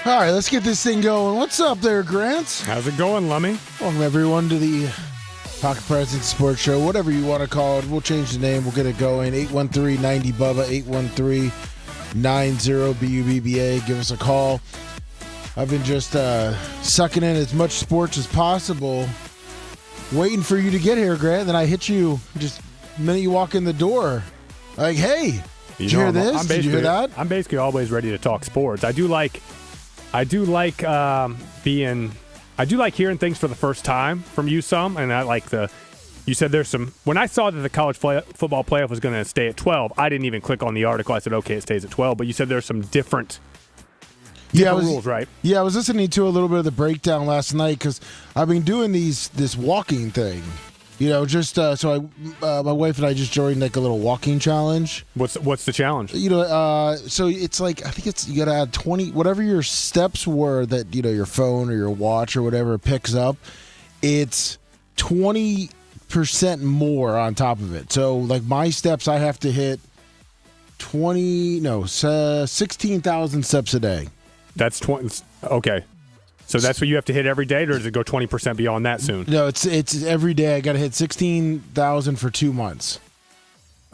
All right, let's get this thing going. What's up there, Grant? How's it going, Lummy? Welcome, everyone, to the Pocket Presidents Sports Show, whatever you want to call it. We'll change the name. We'll get it going. 813-90-BUBBA, 813-90-BUBBA. Give us a call. I've been just sucking in as much sports as possible, waiting for you to get here, Grant. Then I hit you just the minute you walk in the door. Like, hey, did you hear this? Did you hear that? I'm basically always ready to talk sports. I do like hearing things for the first time from you some, and I like you said there's some, when I saw that the college football playoff was going to stay at 12, I didn't even click on the article. I said, okay, it stays at 12, but you said there's some different rules, right? Yeah, I was listening to a little bit of the breakdown last night because I've been doing this walking thing. You know, just so my wife and I just joined like a little walking challenge. What's the challenge? You know, so it's like I think it's you got to add 20 whatever your steps were that your phone or your watch or whatever picks up. It's 20% more on top of it. So like my steps, I have to hit 16,000 steps a day. That's 20. Okay. So that's what you have to hit every day, or does it go 20% beyond that soon? No, it's every day. I got to hit 16,000 for 2 months.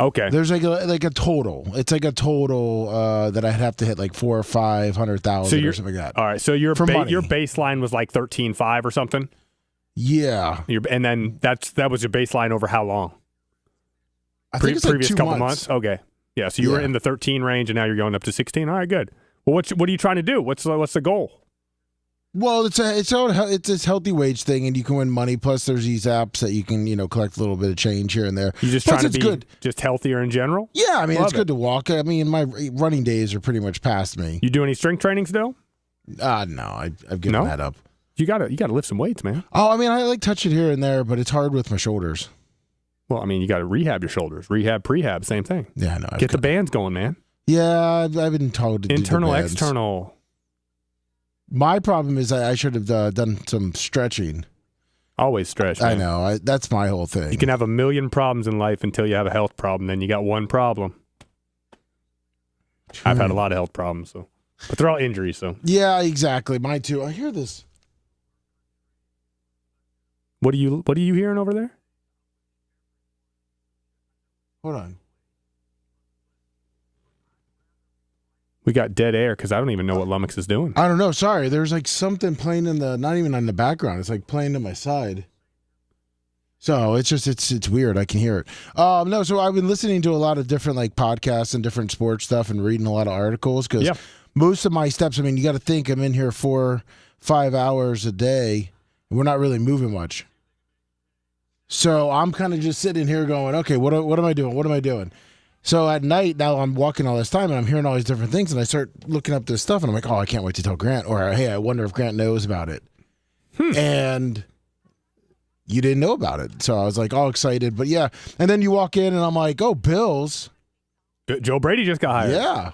Okay. There's like a total. It's like a total that I'd have to hit like 400,000 or 500,000 or something like that. All right. So your baseline was like 13.5 or something. Yeah. And then that was your baseline over how long? I think it's previous like 2 couple months. Okay. Yeah. So you were in the 13 range, and now you're going up to 16. All right. Good. Well, what are you trying to do? What's the goal? Well, it's this healthy wage thing, and you can win money. Plus, there's these apps that you can collect a little bit of change here and there. You just trying to be just healthier in general? Yeah, I mean it's good to walk. I mean my running days are pretty much past me. You do any strength training still? No, I've given that up. You gotta lift some weights, man. Oh, I mean I like touch it here and there, but it's hard with my shoulders. Well, I mean you got to rehab your shoulders, prehab, same thing. Yeah, no. Get the bands going, man. Yeah, I've been told to internal, do the bands. external. My problem is I should have done some stretching. Always stretch, man. I know. That's my whole thing. You can have a million problems in life until you have a health problem. Then you got one problem. I've had a lot of health problems, but they're all injuries. So yeah, exactly. Mine too. I hear this. What are you hearing over there? Hold on. We got dead air because I don't even know what Lummox is doing. I don't know. Sorry. There's like something playing not even on the background. It's like playing to my side. So it's weird. I can hear it. No, so I've been listening to a lot of different like podcasts and different sports stuff and reading a lot of articles because most of my steps, I mean, you got to think I'm in here 4-5 hours a day and we're not really moving much. So I'm kind of just sitting here going, okay, what am I doing? What am I doing? So at night, now I'm walking all this time and I'm hearing all these different things and I start looking up this stuff and I'm like, oh, I can't wait to tell Grant. Or, hey, I wonder if Grant knows about it. And you didn't know about it. So I was like all excited. But yeah. And then you walk in and I'm like, oh, Bills. Joe Brady just got hired. Yeah.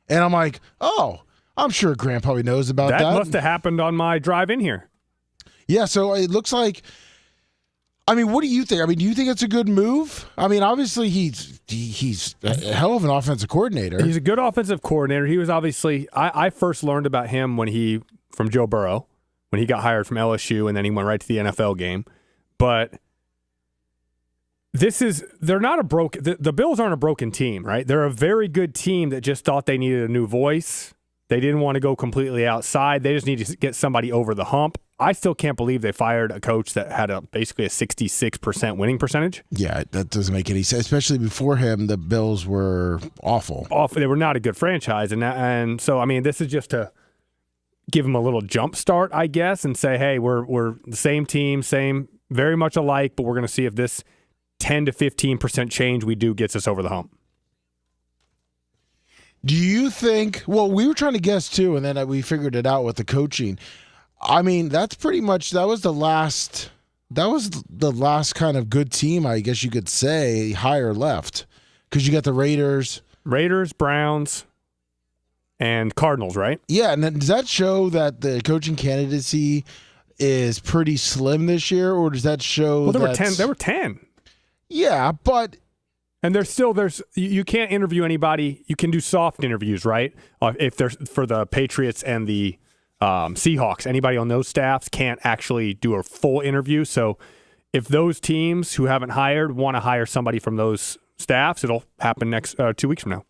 And I'm like, oh, I'm sure Grant probably knows about that. That must have happened on my drive in here. Yeah. So it looks like, I mean, what do you think? I mean, do you think it's a good move? I mean, obviously he's a hell of an offensive coordinator. He's a good offensive coordinator. He was obviously I first learned about him from Joe Burrow when he got hired from LSU, and then he went right to the NFL game. But they're not the Bills aren't a broken team, right? They're a very good team that just thought they needed a new voice. They didn't want to go completely outside. They just need to get somebody over the hump. I still can't believe they fired a coach that had basically a 66% winning percentage. Yeah, that doesn't make any sense. Especially before him, the Bills were awful. They were not a good franchise. And so, I mean, this is just to give them a little jump start, I guess, and say, hey, we're the same team, very much alike, but we're going to see if this 10 to 15% change we do gets us over the hump. Do you think, well, we were trying to guess too, and then we figured it out with the coaching. I mean, that was the last kind of good team, I guess you could say, higher left. Because you got the Raiders, Browns, and Cardinals, right? Yeah, and then does that show that the coaching candidacy is pretty slim this year, or does that show there were 10. Yeah, but... And you can't interview anybody. You can do soft interviews, right? If there's for the Patriots and the Seahawks. Anybody on those staffs can't actually do a full interview. So if those teams who haven't hired want to hire somebody from those staffs, it'll happen next 2 weeks from now.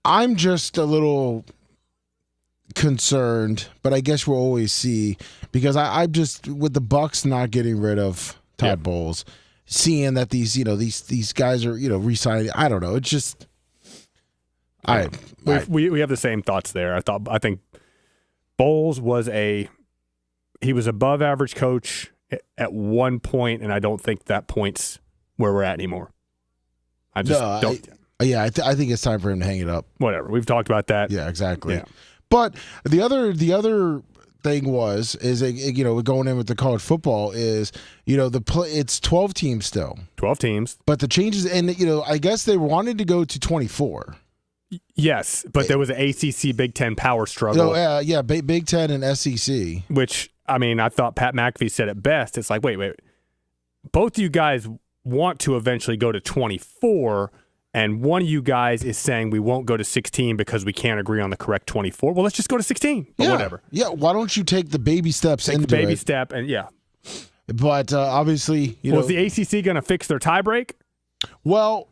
I'm just a little concerned, but I guess we'll always see, because I'm just, with the Bucs not getting rid of Todd Bowles, seeing that these guys are re-signing. I don't know. It's just we have the same thoughts there. I think Bowles was above average coach at one point, and I don't think that point's where we're at anymore. I think it's time for him to hang it up. Whatever. We've talked about that. Yeah, exactly. Yeah. But the other thing going in with the college football is, it's 12 teams still. 12 teams. But the changes, and I guess they wanted to go to 24. Yes, but there was an ACC Big Ten power struggle. Big Ten and SEC. Which, I thought Pat McAfee said it best. It's like, wait. Both of you guys want to eventually go to 24, and one of you guys is saying we won't go to 16 because we can't agree on the correct 24. Well, let's just go to 16. But whatever. Yeah, why don't you take the baby steps into it? Take the baby step, and But obviously, was the ACC going to fix their tiebreak? Well,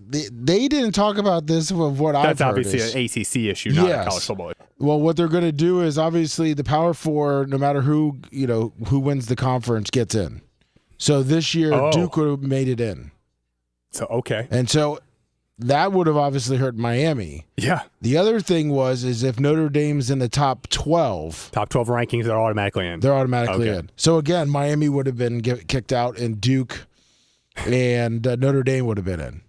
they didn't talk about this of what I've heard. That's obviously an ACC issue, not a college football issue. Well, what they're going to do is, obviously the Power Four, no matter who wins the conference, gets in. So this year, Duke would have made it in. So, okay. And so that would have obviously hurt Miami. Yeah. The other thing is if Notre Dame's in the top 12. Top 12 rankings, they're automatically in. They're automatically in. So, again, Miami would have been kicked out, and Duke and Notre Dame would have been in.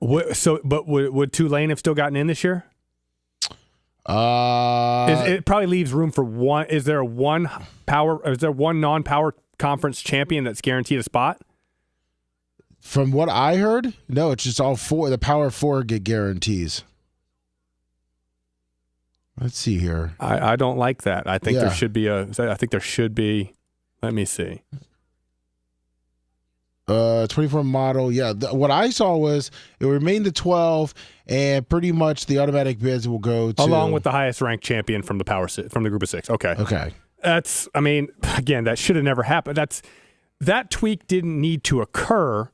But would Tulane have still gotten in this year? It probably leaves room for one. Is there one non-power conference champion that's guaranteed a spot? From what I heard, no, it's just all four. The Power Four get guarantees. Let's see here. I don't like that. I think there should be let me see. 24 model. Yeah. What I saw was it remained the 12, and pretty much the automatic bids will go to, along with the highest ranked champion from the group of 6. Okay. That's, again, that should have never happened. That tweak didn't need to occur.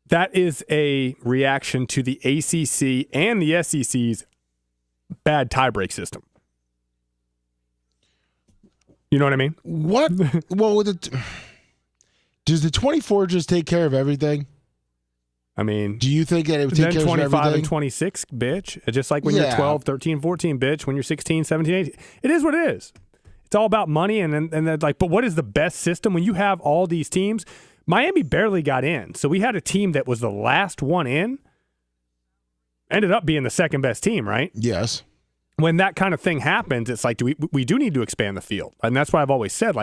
That is a reaction to the ACC and the SEC's bad tiebreak system. You know what I mean? What? Well, does the 24 just take care of everything? Do you think that it would take care of everything? 25 and 26, bitch. Just like when you're 12, 13, 14, bitch. When you're 16, 17, 18. It is what it is. It's all about money, and then but what is the best system when you have all these teams? Miami barely got in, so we had a team that was the last one in, ended up being the second best team, right? Yes. When that kind of thing happens, it's like we do need to expand the field, and that's why I've always said,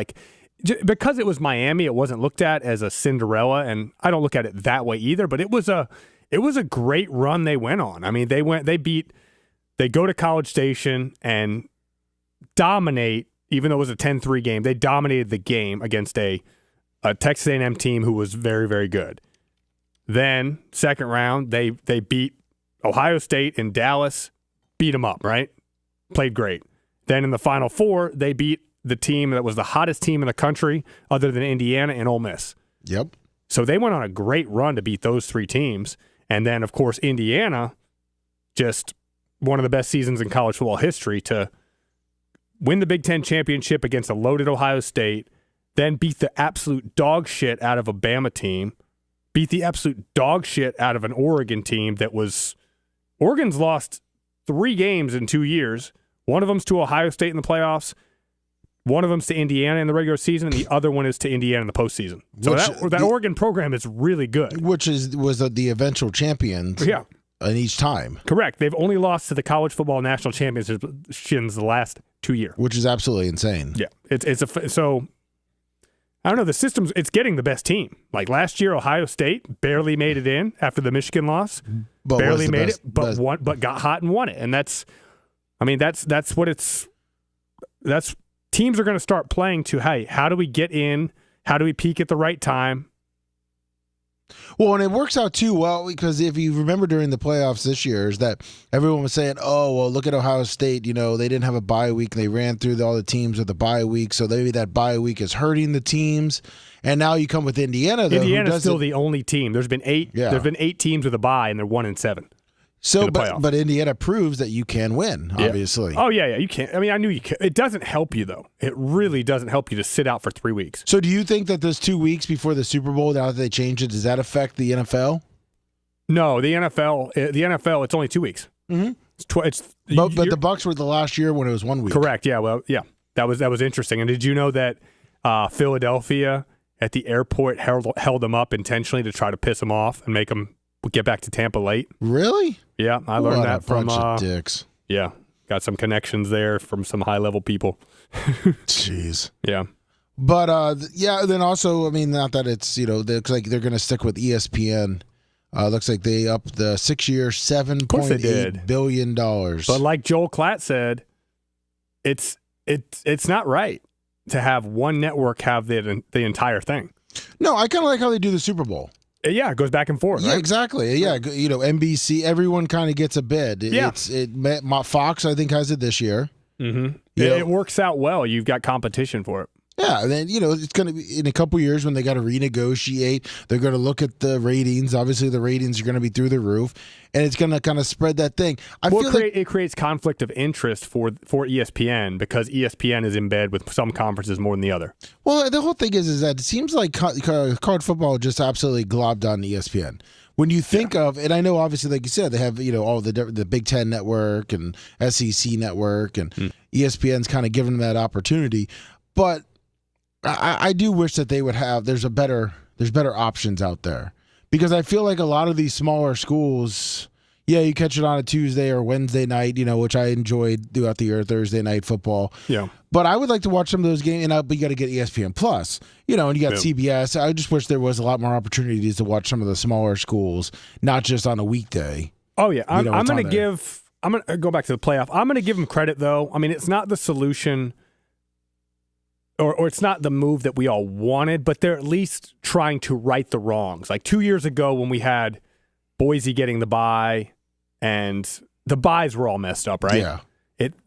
because it was Miami, it wasn't looked at as a Cinderella, and I don't look at it that way either. But it was a great run they went on. They go to College Station and dominate. Even though it was a 10-3 game, they dominated the game against a Texas A&M team who was very, very good. Then, second round, they beat Ohio State in Dallas, beat them up, right? Played great. Then in the Final Four, they beat the team that was the hottest team in the country other than Indiana and Ole Miss. Yep. So they went on a great run to beat those 3 teams. And then, of course, Indiana, just one of the best seasons in college football history to win the Big Ten championship against a loaded Ohio State, then beat the absolute dog shit out of a Bama team, beat the absolute dog shit out of an Oregon team Oregon's lost 3 games in 2 years. One of them's to Ohio State in the playoffs. One of them's to Indiana in the regular season, and the other one is to Indiana in the postseason. So that Oregon program is really good. Which was the eventual champions. Yeah. In each time. Correct. They've only lost to the college football national championships the last 2 years. Which is absolutely insane. Yeah. So I don't know, the system's it's getting the best team. Like last year, Ohio State barely made it in after the Michigan loss. But got hot and won it. And that's teams are going to start playing to, hey, how do we get in? How do we peak at the right time? Well, and it works out too well because if you remember during the playoffs this year, is that everyone was saying, "Oh, well, look at Ohio State. You know, they didn't have a bye week. They ran through all the teams with a bye week, so maybe that bye week is hurting the teams." And now you come with Indiana. Though, Indiana's still the only team. There's been 8. Yeah. There's been 8 teams with a bye, and they're 1-7. So, but Indiana proves that you can win. Obviously. Oh yeah, you can't. I mean, I knew you could. It doesn't help you though. It really doesn't help you to sit out for 3 weeks. So, do you think that those 2 weeks before the Super Bowl, now that they changed it, does that affect the NFL? No, the NFL. It's only 2 weeks. Mm-hmm. But the Bucs were the last year when it was 1 week. Correct. Yeah. Well, yeah. That was interesting. And did you know that Philadelphia at the airport held them up intentionally to try to piss them off and make them get back to Tampa late? Really? Yeah, I learned that from bunch of dicks. Yeah, got some connections there from some high level people. Jeez. Yeah. But then also, I mean, not that it's looks like they're going to stick with ESPN. Looks like they upped the 6-year, $7.8 billion. But like Joel Klatt said, it's not right to have one network have the entire thing. No, I kind of like how they do the Super Bowl. Yeah, it goes back and forth. Yeah, right? Exactly. Yeah, NBC, everyone kind of gets a bid. Yeah. Fox, I think, has it this year. Mm-hmm. It works out well. You've got competition for it. Yeah, and then, it's going to be in a couple years when they got to renegotiate. They're going to look at the ratings. Obviously, the ratings are going to be through the roof, and it's going to kind of spread that thing. It creates conflict of interest for ESPN because ESPN is in bed with some conferences more than the other. Well, the whole thing is that it seems like college football just absolutely globbed on ESPN. When you think of, and I know obviously, like you said, they have all the Big Ten Network and SEC Network, and ESPN's kind of given them that opportunity, but I do wish that they would have. There's better options out there because I feel like a lot of these smaller schools, you catch it on a Tuesday or Wednesday night, which I enjoyed throughout the year, Thursday night football. Yeah, but I would like to watch some of those games. But you got to get ESPN Plus, and you got CBS. I just wish there was a lot more opportunities to watch some of the smaller schools, not just on a weekday. Oh yeah, I'm going to go back to the playoff. I'm going to give them credit though. I mean, it's not the solution. Or it's not the move that we all wanted, but they're at least trying to right the wrongs. Like 2 years ago when we had Boise getting the bye and the byes were all messed up, right? Yeah.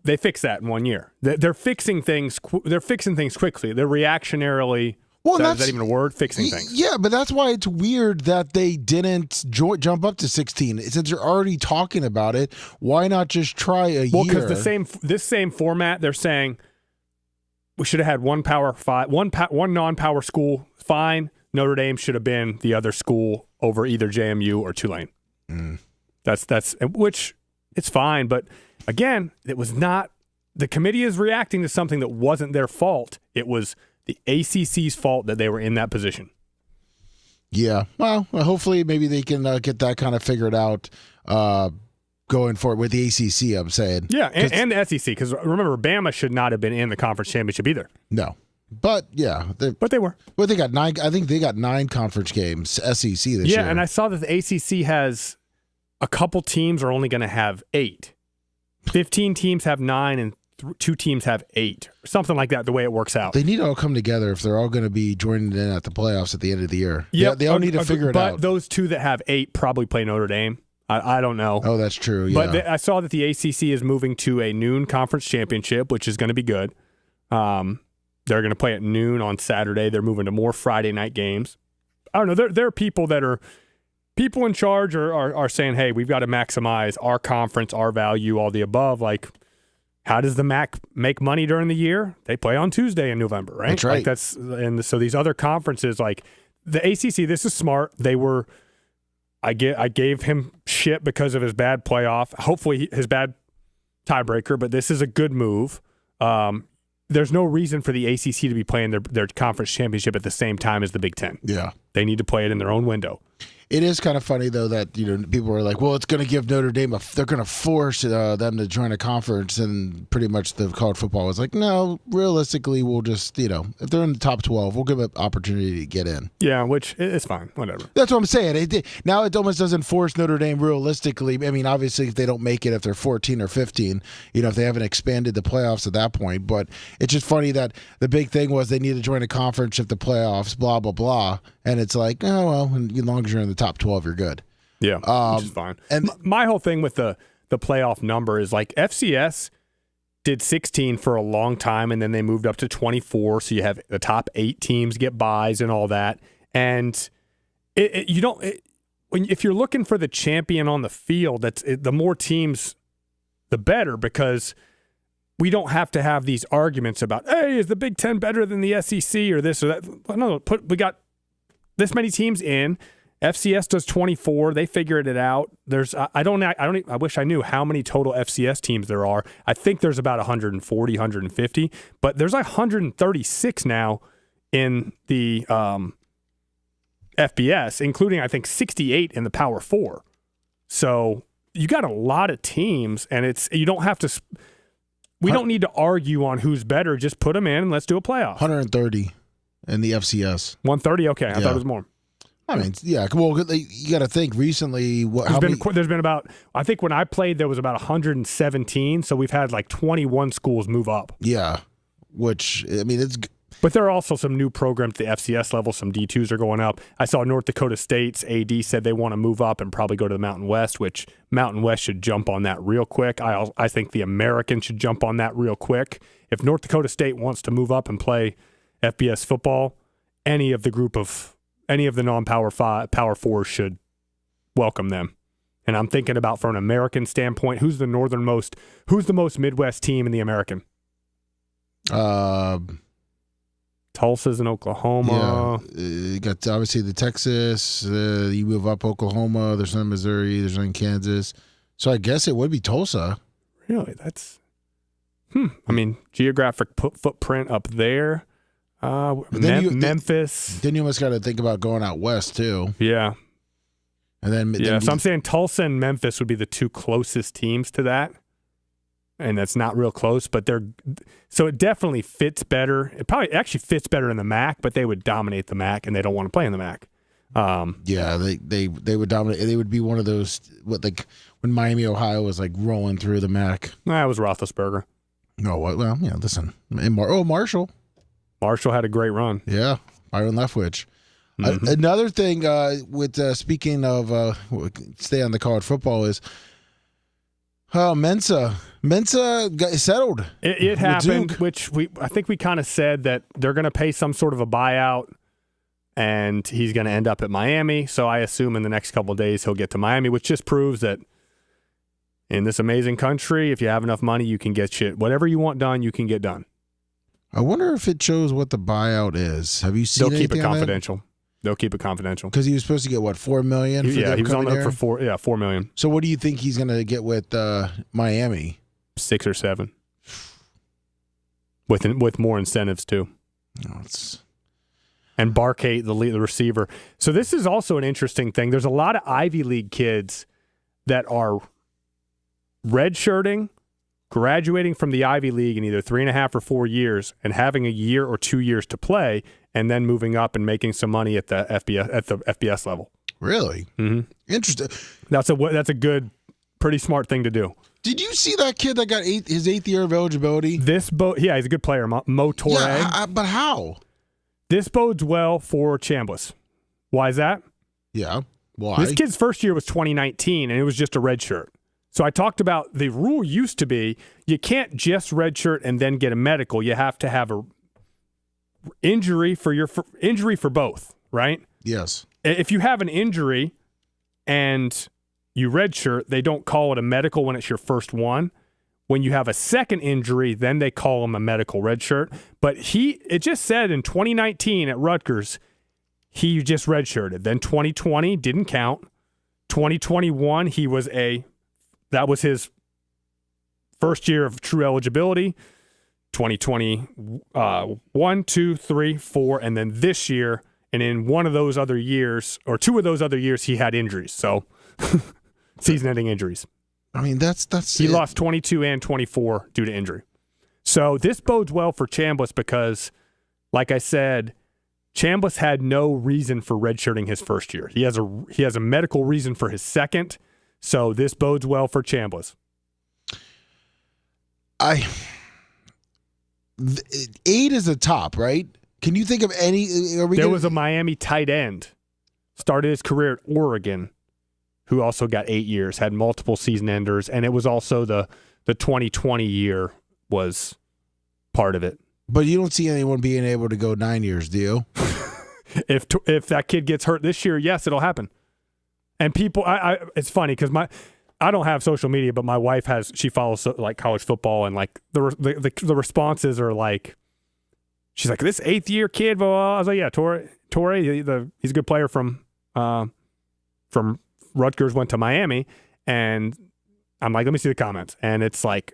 They fixed that in 1 year. They're fixing things. They're fixing things quickly. They're reactionarily. Well, is that even a word? Fixing things. Yeah, but that's why it's weird that they didn't jump up to 16. Since they're already talking about it, why not just try a year? Well, because this same format, they're saying. We should have had one non-power school. Fine. Notre Dame should have been the other school over either JMU or Tulane. That's which it's fine, but again, it was not. The committee is reacting to something that wasn't their fault. It was the ACC's fault that they were in that position. Yeah. Well, hopefully, maybe they can get that kind of figured out. Going forward with the ACC, I'm saying. Yeah, and the SEC, because remember, Bama should not have been in the conference championship either. No. But, yeah. But they were. Well, they got 9. I think they got 9 conference games, SEC this year. Yeah, and I saw that the ACC has a couple teams are only going to have 8. 15 teams have 9, and 2 teams have 8. Or something like that, the way it works out. They need to all come together if they're all going to be joining in at the playoffs at the end of the year. Yeah, they all need to figure it out. But those 2 that have 8 probably play Notre Dame. I don't know. Oh, that's true. Yeah. But I saw that the ACC is moving to a noon conference championship, which is going to be good. They're going to play at noon on Saturday. They're moving to more Friday night games. I don't know. There are people in charge are saying, hey, we've got to maximize our conference, our value, all the above. Like, how does the MAC make money during the year? They play on Tuesday in November, right? That's right. And so these other conferences, like the ACC, this is smart. They were. I gave him shit because of his bad playoff. Hopefully his bad tiebreaker, but this is a good move. There's no reason for the ACC to be playing their conference championship at the same time as the Big Ten. Yeah. They need to play it in their own window. It is kind of funny though that people are like, well, it's going to give Notre Dame they're going to force them to join a conference, and pretty much the college football was like, no, realistically, we'll just if they're in the top 12, we'll give them an opportunity to get in. Yeah, which is fine, whatever. That's what I'm saying. Now it almost doesn't force Notre Dame realistically. I mean, obviously, if they don't make it, if they're 14 or 15, if they haven't expanded the playoffs at that point, but it's just funny that the big thing was they need to join a conference if the playoffs, blah blah blah, and it's like, oh well, as long as you're in the top 12, you're good. Yeah, which is fine. And my whole thing with the playoff number is like FCS did 16 for a long time, and then they moved up to 24. So you have the top 8 teams get buys and all that. And if you're looking for the champion on the field, the more teams, the better, because we don't have to have these arguments about, hey, is the Big Ten better than the SEC or this or that? No, we got this many teams in. FCS does 24. They figured it out. I wish I knew how many total FCS teams there are. I think there's about 140, 150, but there's like 136 now in the FBS, including I think 68 in the Power 4. So you got a lot of teams, and you don't have to. We don't need to argue on who's better. Just put them in and let's do a playoff. 130 in the FCS. 130. Okay, I thought it was more. I mean, yeah. Well, you got to think recently. There's been about, I think when I played, there was about 117. So we've had like 21 schools move up. Yeah, which, I mean, it's. But there are also some new programs at the FCS level. Some D2s are going up. I saw North Dakota State's AD said they want to move up and probably go to the Mountain West, which Mountain West should jump on that real quick. I think the American should jump on that real quick. If North Dakota State wants to move up and play FBS football, any of the non-power Power 4 should welcome them. And I'm thinking about, from an American standpoint, who's the most Midwest team in the American? Tulsa's in Oklahoma. Yeah, you got obviously the Texas. You move up Oklahoma. There's none in Missouri. There's none in Kansas. So I guess it would be Tulsa. Really? That's. I mean, geographic footprint up there. Memphis. Then you almost got to think about going out west too. Yeah. And then so I'm saying Tulsa and Memphis would be the 2 closest teams to that. And that's not real close, but so it definitely fits better. It probably actually fits better in the MAC, but they would dominate the MAC, and they don't want to play in the MAC. Yeah, they would dominate. They would be one of those when Miami, Ohio was like rolling through the MAC. That was Roethlisberger. No, well, yeah. Listen, Marshall. Marshall had a great run. Yeah, Byron Leftwich. Mm-hmm. Another thing with speaking of stay on the college football is Mensa got settled. It happened, which I think we kind of said that they're going to pay some sort of a buyout, and he's going to end up at Miami. So I assume in the next couple of days he'll get to Miami, which just proves that in this amazing country, if you have enough money, you can get shit. Whatever you want done, you can get done. I wonder if it shows what the buyout is. Have you seen? They'll keep it confidential. They'll keep it confidential because he was supposed to get what, $4 million? He was on the hook for $4 million. So what do you think he's going to get with Miami? 6 or 7, with more incentives too. No, and Barkate, the receiver. So this is also an interesting thing. There's a lot of Ivy League kids that are redshirting, graduating from the Ivy League in either 3.5 or 4 years, and having a year or 2 years to play, and then moving up and making some money at the FBS level. Really? Mm-hmm. Interesting. That's a good, pretty smart thing to do. Did you see that kid that got his 8th year of eligibility? He's a good player, Motroni. Yeah, but how? This bodes well for Chambliss. Why is that? Yeah. Why? This kid's first year was 2019, and it was just a red shirt. So I talked about the rule used to be you can't just redshirt and then get a medical. You have to have a injury for both, right? Yes. If you have an injury and you redshirt, they don't call it a medical when it's your first one. When you have a second injury, then they call him a medical redshirt. But it just said in 2019 at Rutgers, he just redshirted. Then 2020 didn't count. 2021, that was his first year of true eligibility. 2020, 1, 2, 3, 4, and then this year And in one of those other years, or two of those other years, he had injuries. So season-ending injuries. I mean, that's he lost 22 and 24 due to injury. So this bodes well for Chambliss because, like I said, Chambliss had no reason for redshirting his first year. He has a medical reason for his second. So this bodes well for Chambliss. 8 is the top, right? Can you think of any? There was a Miami tight end, started his career at Oregon, who also got 8 years, had multiple season enders, and it was also the 2020 year was part of it. But you don't see anyone being able to go 9 years, do you? If that kid gets hurt this year, yes, it'll happen. And people, it's funny because I don't have social media, but my wife has. She follows like college football, and like the responses are like, she's like, this 8th year kid. Blah, blah. I was like, yeah, Torrey, he's a good player from Rutgers, went to Miami, and I'm like, let me see the comments, and it's like,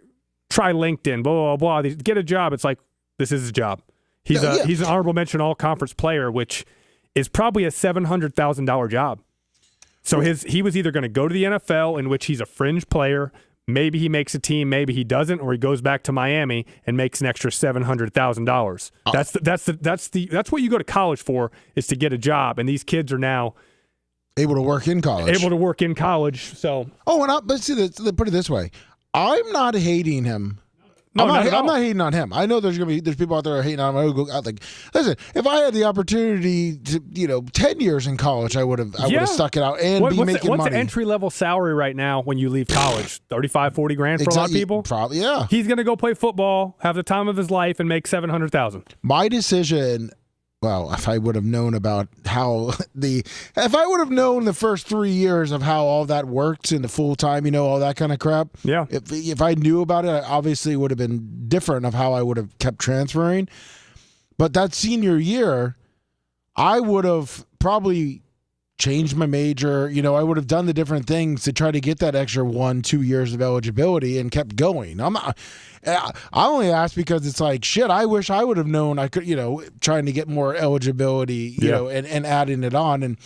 try LinkedIn, blah blah blah. Get a job. It's like, this is his job. He's an honorable mention all conference player, which is probably a $700,000 job. So he was either going to go to the NFL, in which he's a fringe player. Maybe he makes a team, maybe he doesn't, or he goes back to Miami and makes an extra $700,000. That's what you go to college for, is to get a job. And these kids are now able to work in college. So but see, put it this way, I'm not hating him. No, I'm not hating on him. I know there's people out there hating on him. I would go out like, listen, if I had the opportunity to, 10 years in college, I would have stuck it out and making money. What's the entry-level salary right now when you leave college? 35, 40 grand for a lot of people? Probably, yeah. He's going to go play football, have the time of his life, and make $700,000. My decision, well, if I would have known about if I would have known the first 3 years of how all that worked in the full time, all that kind of crap. Yeah. If I knew about it, I obviously would have been different of how I would have kept transferring. But that senior year, I would have probably changed my major. I would have done the different things to try to get that extra 1-2 years of eligibility and kept going. I only asked because it's like, shit, I wish I would have known I could, trying to get more eligibility, and adding it on. And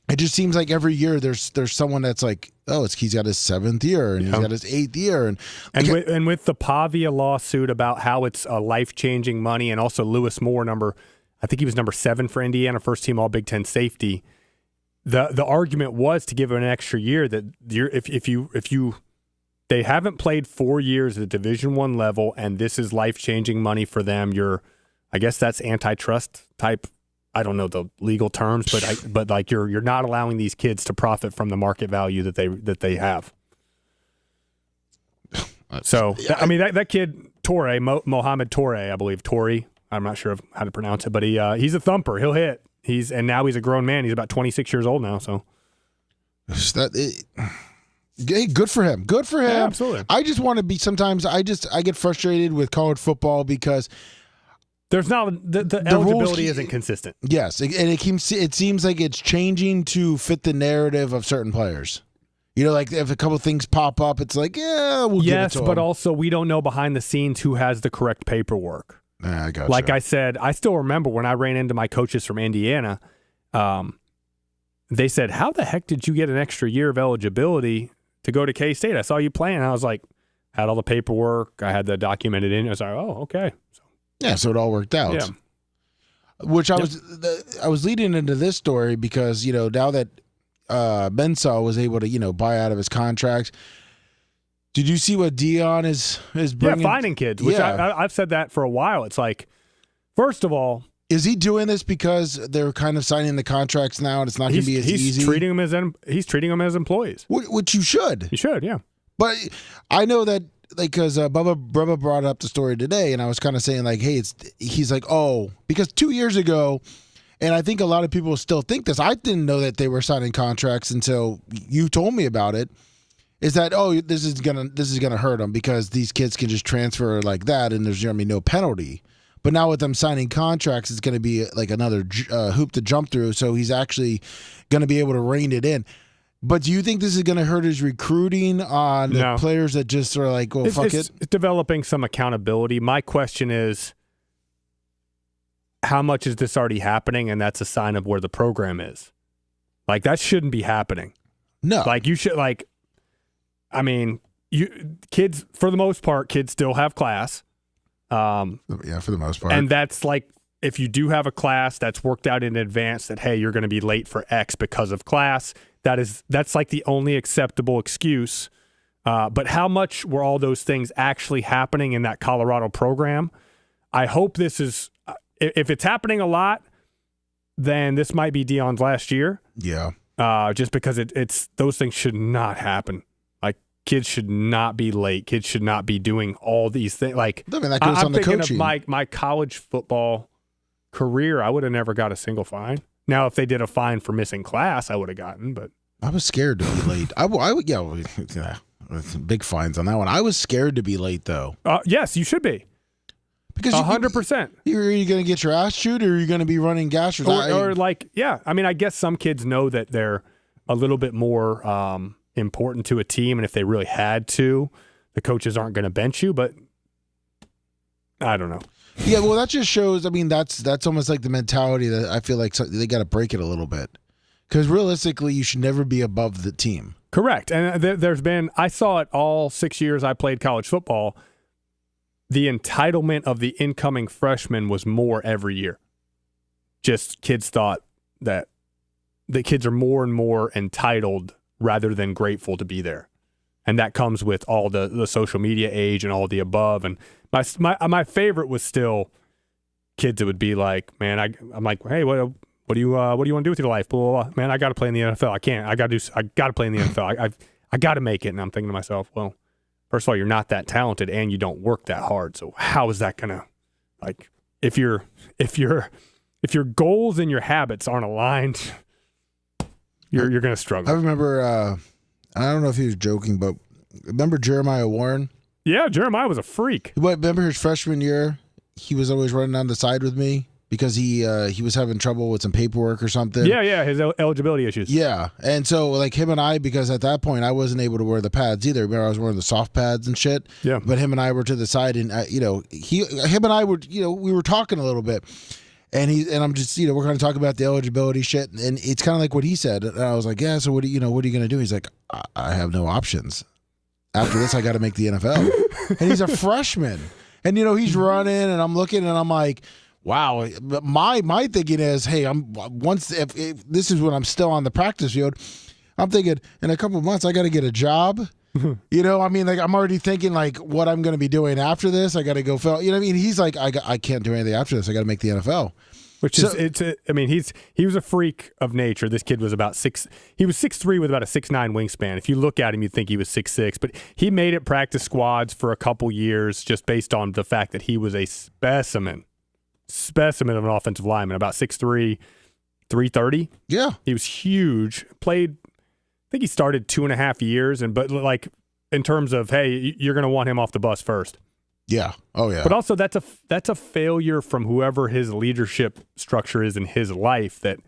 it just seems like every year there's someone that's like, oh, he's got his 7th year and he's got his 8th year. And with the Pavia lawsuit about how it's a life-changing money, and also Lewis Moore, I think he was number 7 for Indiana, first team All Big Ten safety. The argument was to give him an extra year, that if they haven't played 4 years at Division I level, and this is life-changing money for them, I guess that's antitrust type. I don't know the legal terms, but like you're not allowing these kids to profit from the market value that they have. So I mean that kid Torrey, Mohamed Torrey, I believe Torrey. I'm not sure how to pronounce it, but he's a thumper. He'll hit. Now he's a grown man. He's about 26 years old now. So good for him. Good for him. Yeah, absolutely. I just want to be. Sometimes I get frustrated with college football because there's not the eligibility isn't consistent. Yes, and it seems like it's changing to fit the narrative of certain players. Like if a couple things pop up, it's like, yeah, we'll give it to but them. Also we don't know behind the scenes who has the correct paperwork. I gotcha. Like I said, I still remember when I ran into my coaches from Indiana. They said, "How the heck did you get an extra year of eligibility to go to K-State? I saw you playing." And I was like, had all the paperwork. I had that documented in. I was like, "Oh, okay." So it all worked out. Yeah. Which I was leading into this story because now that Mensah was able to buy out of his contracts. Did you see what Dion is bringing? Yeah, finding kids. Which I've said that for a while. It's like, first of all, is he doing this because they're kind of signing the contracts now and it's not going to be as easy? He's treating them as employees. Which you should. You should, yeah. But I know that, because Bubba brought up the story today, and I was kind of saying like, hey, he's like, oh, because 2 years ago, and I think a lot of people still think this. I didn't know that they were signing contracts until you told me about it. Is that, oh, this is gonna hurt them because these kids can just transfer like that and there's gonna be no penalty. But now with them signing contracts, it's gonna be like another hoop to jump through. So he's actually gonna be able to rein it in. But do you think this is gonna hurt his recruiting on the players that just are like, well, fuck it? It's developing some accountability. My question is, how much is this already happening? And that's a sign of where the program is. Like, that shouldn't be happening. No. Like, you should, kids, for the most part, kids still have class. Yeah, for the most part. And that's like, if you do have a class that's worked out in advance that, hey, you're going to be late for X because of class, that's like the only acceptable excuse. But how much were all those things actually happening in that Colorado program? I hope this is, if it's happening a lot, then this might be Deion's last year. Yeah. Just because it's those things should not happen. Like, kids should not be late. Kids should not be doing all these things. Like, I mean, that goes on the thinking coaching. of my college football career, I would have never got a single fine. Now, if they did a fine for missing class, I would have gotten, but I was scared to be late. I would, yeah, big fines on that one. I was scared to be late, though. Yes, you should be. Because 100%. Are you going to get your ass chewed, or are you going to be running gas? Or like, yeah. I mean, I guess some kids know that they're a little bit more important to a team, and if they really had to, the coaches aren't going to bench you, but I don't know. Yeah, well, that just shows, I mean, that's almost like the mentality that I feel like they got to break it a little bit. Because realistically, you should never be above the team. Correct. And I saw it all 6 years I played college football. The entitlement of the incoming freshmen was more every year. Just kids thought that the kids are more and more entitled rather than grateful to be there. And that comes with all the social media age and all the above. And my favorite was still kids that would be like, man, I'm like, hey, what do you want to do with your life? Blah, blah, blah. Man, I got to play in the NFL. I can't. I got to play in the NFL. I got to make it. And I'm thinking to myself, well, first of all, you're not that talented and you don't work that hard. So how is that gonna, like, if your goals and your habits aren't aligned, you're gonna struggle. I remember, I don't know if he was joking, but remember Jeremiah Warren? Yeah, Jeremiah was a freak. Remember his freshman year? He was always running on the side with me because he was having trouble with some paperwork or something. Yeah, his eligibility issues. Yeah, and so like him and I, because at that point I wasn't able to wear the pads either. Remember, I was wearing the soft pads and shit. Yeah. But him and I were to the side, and him and I were, we were talking a little bit, and I'm just, we're going to talk about the eligibility shit, and it's kind of like what he said, and I was like, yeah. So what are you going to do? He's like, I have no options. After this, I got to make the NFL, and he's a freshman, and he's running, and I'm looking, and I'm like, wow. My thinking is, hey, if this is when I'm still on the practice field, I'm thinking in a couple of months I got to get a job. I mean, like, I'm already thinking like what I'm going to be doing after this. I got to go fill. I mean, he's like, I can't do anything after this. I got to make the NFL. He was a freak of nature. This kid was about 6'3" with about a 6'9" wingspan. If you look at him, you'd think he was 6'6", but he made it practice squads for a couple years just based on the fact that he was a specimen of an offensive lineman, about 6'3", 330. Yeah. He was huge. Played, I think he started 2.5 years, but like in terms of, hey, you're going to want him off the bus first. Yeah. Oh yeah. But also that's a failure from whoever his leadership structure is in his life, that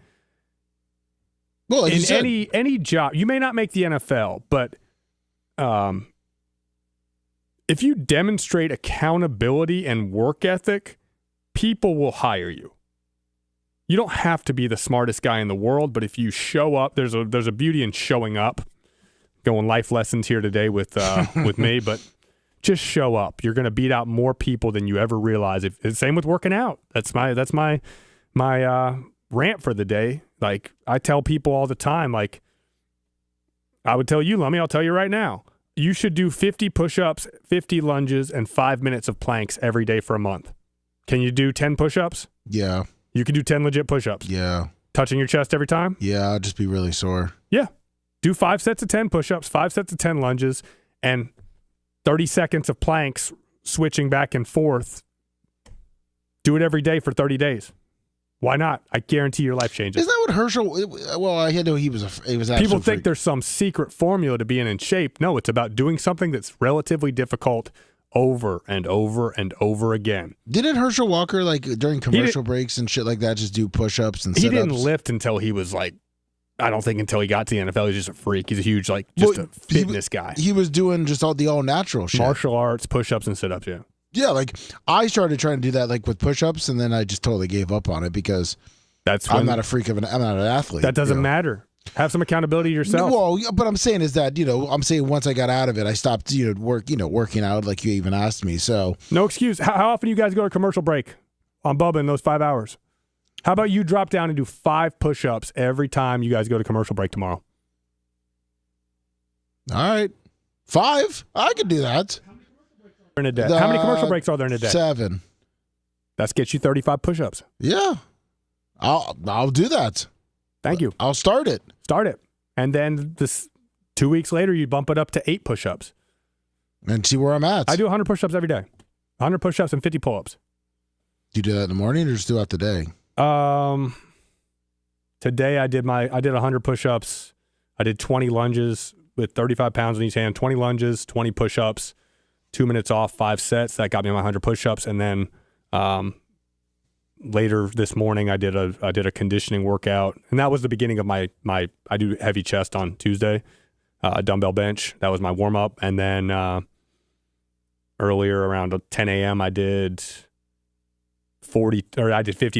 like in any job, you may not make the NFL, but if you demonstrate accountability and work ethic, people will hire you. You don't have to be the smartest guy in the world, but if you show up, there's a beauty in showing up. Going life lessons here today with me, but just show up. You're going to beat out more people than you ever realize. Same with working out. That's my rant for the day. Like, I tell people all the time, like I would tell you, Lummy, I'll tell you right now, you should do 50 push-ups, 50 lunges, and 5 minutes of planks every day for a month. Can you do 10 push-ups? Yeah. You can do 10 legit push-ups. Yeah. Touching your chest every time? Yeah, I'll just be really sore. Yeah. Do 5 sets of 10 push-ups, 5 sets of 10 lunges, and 30 seconds of planks switching back and forth. Do it every day for 30 days. Why not? I guarantee your life changes. Isn't that what Herschel? Well, I know he was People think there's some secret formula to being in shape. No, it's about doing something that's relatively difficult over and over and over again. Didn't Herschel Walker, like during commercial breaks and shit like that, just do push-ups and sit-ups? He didn't lift until he was like, I don't think until he got to the NFL. He's just a freak. He's a huge, a fitness guy. He was doing just all natural shit. Martial arts, push-ups, and sit-ups, yeah. Yeah, like I started trying to do that like with push-ups, and then I just totally gave up on it because I'm not an athlete. That doesn't matter. Have some accountability yourself. Well, but I'm saying is that I'm saying once I got out of it, I stopped working out like you even asked me. So no excuse. How often do you guys go to commercial break on Bubba in those 5 hours? How about you drop down and do 5 push-ups every time you guys go to commercial break tomorrow? All right, 5. I could do that. In a day. How many commercial breaks are there in a day? 7. That gets you 35 push-ups. Yeah, I'll do that. Thank you. I'll start it. Start it, and then 2 weeks later, you bump it up to 8 push-ups, and see where I'm at. I do 100 push-ups every day, 100 push-ups and 50 pull-ups. Do you do that in the morning or just throughout the day? Today I did 100 push-ups. I did 20 lunges with 35 pounds in each hand. 20 lunges, 20 push-ups. 2 minutes off, 5 sets. That got me my 100 push-ups. And then later this morning, I did a conditioning workout, and that was the beginning of my. I do heavy chest on Tuesday, dumbbell bench. That was my warm-up. And then earlier around 10 a.m., I did 50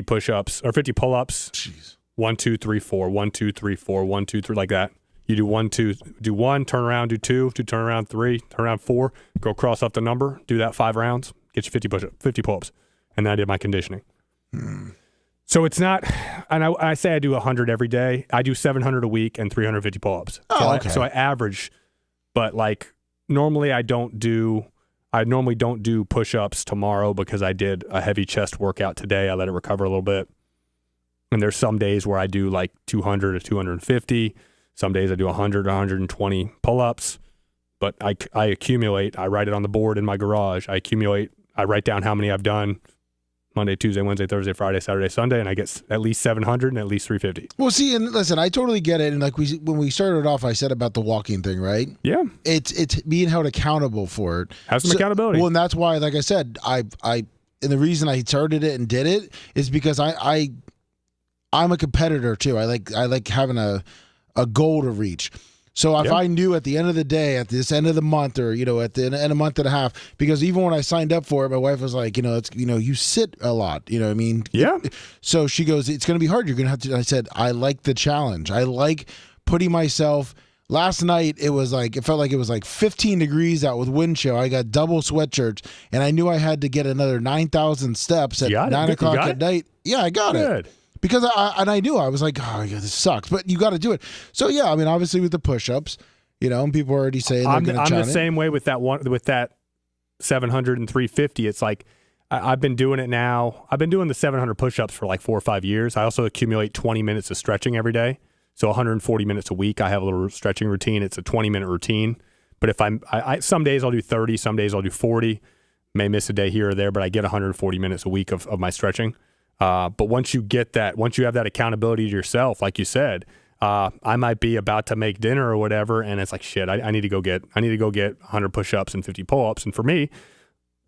push-ups or 50 pull-ups. Jeez. 1, 2, 3, 4. 1, 2, 3, 4. 1, 2, 3, like that. You do 1, 2, do 1, turn around, do 2, turn around 3, turn around 4, go cross up the number, do that 5 rounds, get you 50 pull-ups. And then I did my conditioning. So it's not, and I say I do 100 every day. I do 700 a week and 350 pull-ups. Okay. So I average, but like normally I normally don't do push-ups tomorrow because I did a heavy chest workout today. I let it recover a little bit. And there's some days where I do like 200 to 250. Some days I do 100 to 120 pull-ups. But I accumulate. I write it on the board in my garage. I accumulate. I write down how many I've done Monday, Tuesday, Wednesday, Thursday, Friday, Saturday, Sunday, and I get at least 700 and at least 350. Well, see, and listen, I totally get it. And like when we started off, I said about the walking thing, right? Yeah. It's being held accountable for it. Have some accountability. Well, and that's why, like I said, and the reason I started it and did it is because I'm a competitor too. I like having a goal to reach. So if I knew at the end of the day, at this end of the month, or at the end of a month and a half, because even when I signed up for it, my wife was like, you sit a lot. You know what I mean? Yeah. So she goes, it's going to be hard. You're going to have to. I said, I like the challenge. I like putting myself. Last night it felt like it was like 15 degrees out with wind chill. I got double sweatshirts, and I knew I had to get another 9,000 steps at 9 o'clock at night. Yeah, I got it. Because I knew, I was like, oh, yeah, this sucks. But you got to do it. So, yeah, I mean, obviously with the push-ups, and people are already saying they're going to try it. I'm the same way with that 700 and 350. It's like I've been doing it now. I've been doing the 700 push-ups for like 4 or 5 years. I also accumulate 20 minutes of stretching every day. So 140 minutes a week. I have a little stretching routine. It's a 20-minute routine. But if some days I'll do 30, some days I'll do 40. May miss a day here or there, but I get 140 minutes a week of my stretching. But once you get that, once you have that accountability to yourself, like you said, I might be about to make dinner or whatever, and it's like, shit, I need to go get 100 push-ups and 50 pull-ups. And for me,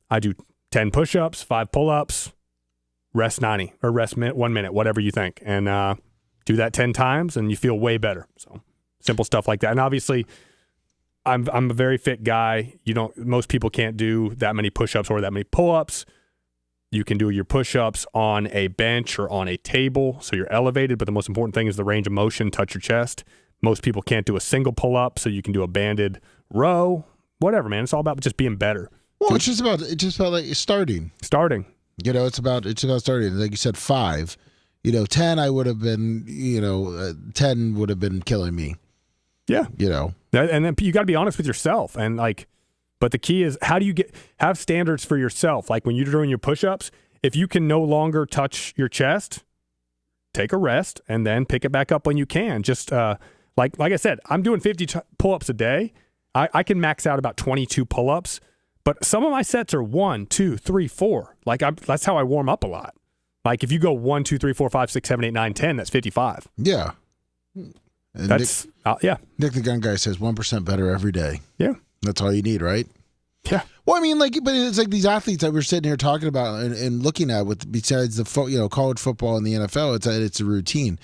I do 10 push-ups, 5 pull-ups, rest 90 or rest 1 minute, whatever you think, and do that 10 times, and you feel way better. So simple stuff like that. And obviously, I'm a very fit guy. Most people can't do that many push-ups or that many pull-ups. You can do your push-ups on a bench or on a table, so you're elevated, but the most important thing is the range of motion, touch your chest. Most people can't do a single pull-up, so you can do a banded row, whatever, man. It's all about just being better. Well, it's just about like starting. Starting. It's about starting. Like you said, 5. 10 I would have been, 10 would have been killing me. Yeah. And then you got to be honest with yourself, and like, but the key is, how do you have standards for yourself? Like when you're doing your push-ups, if you can no longer touch your chest, take a rest and then pick it back up when you can. Just like I said, I'm doing 50 pull-ups a day. I can max out about 22 pull-ups, but some of my sets are 1, 2, 3, 4. Like that's how I warm up a lot. Like if you go 1, 2, 3, 4, 5, 6, 7, 8, 9, 10, that's 55. Yeah. And that's Nick the Gun Guy says 1% better every day. Yeah. That's all you need, right? Yeah. Well, I mean, but it's like these athletes that we're sitting here talking about and looking at, besides the college football and the NFL, it's a routine.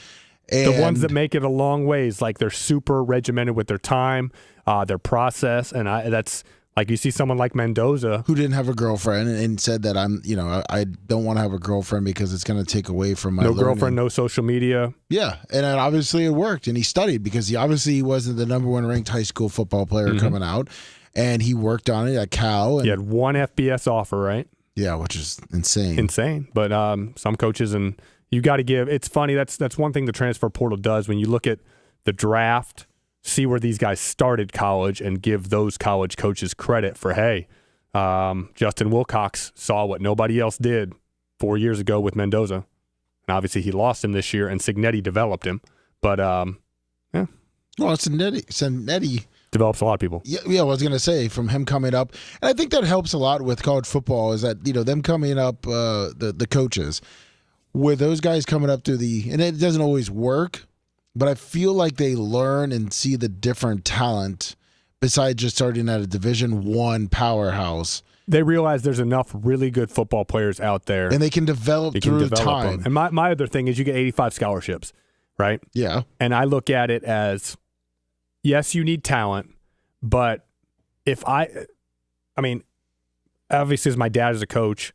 And the ones that make it a long ways, like they're super regimented with their time, their process, and that's Like you see someone like Mendoza who didn't have a girlfriend and said that I don't want to have a girlfriend because it's going to take away from my no learning. girlfriend, no social media. Yeah, and then obviously it worked, and he studied because he wasn't the number one ranked high school football player coming out, and he worked on it at Cal. And, he had one FBS offer, right? Yeah, which is insane. Insane, but some coaches, and you got to give. It's funny. That's one thing the transfer portal does when you look at the draft. See where these guys started college and give those college coaches credit for, hey, Justin Wilcox saw what nobody else did 4 years ago with Mendoza. And obviously he lost him this year, and Cignetti developed him. But, yeah. Well, Cignetti develops a lot of people. Yeah, I was going to say, from him coming up. And I think that helps a lot with college football is that, them coming up, the coaches, with those guys coming up through and it doesn't always work, but I feel like they learn and see the different talent besides just starting at a Division I powerhouse. They realize there's enough really good football players out there. And they can develop through time. Them. And my other thing is you get 85 scholarships, right? Yeah. And I look at it as, yes, you need talent, but if I mean, obviously as my dad is a coach,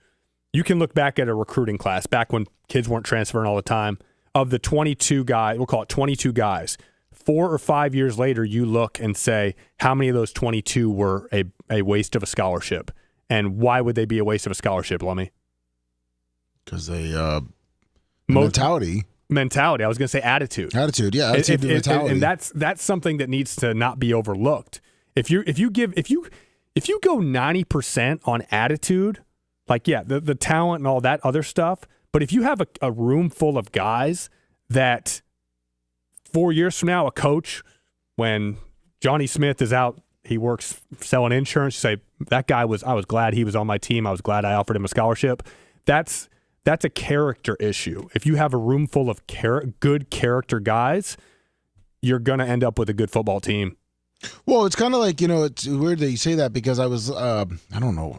you can look back at a recruiting class, back when kids weren't transferring all the time. Of the 22 guys, we'll call it 22 guys, 4 or 5 years later, you look and say, how many of those 22 were a waste of a scholarship? And why would they be a waste of a scholarship, Lummy? Because they mentality. Mentality. I was going to say attitude. Attitude, yeah. Attitude and mentality. And that's something that needs to not be overlooked. If you go 90% on attitude, like, yeah, the talent and all that other stuff, but if you have a room full of guys that 4 years from now, a coach, when Johnny Smith is out, he works selling insurance, you say, that guy I was glad he was on my team. I was glad I offered him a scholarship. That's a character issue. If you have a room full of good character guys, you're going to end up with a good football team. Well, it's kind of like, it's weird that you say that because I was, I don't know.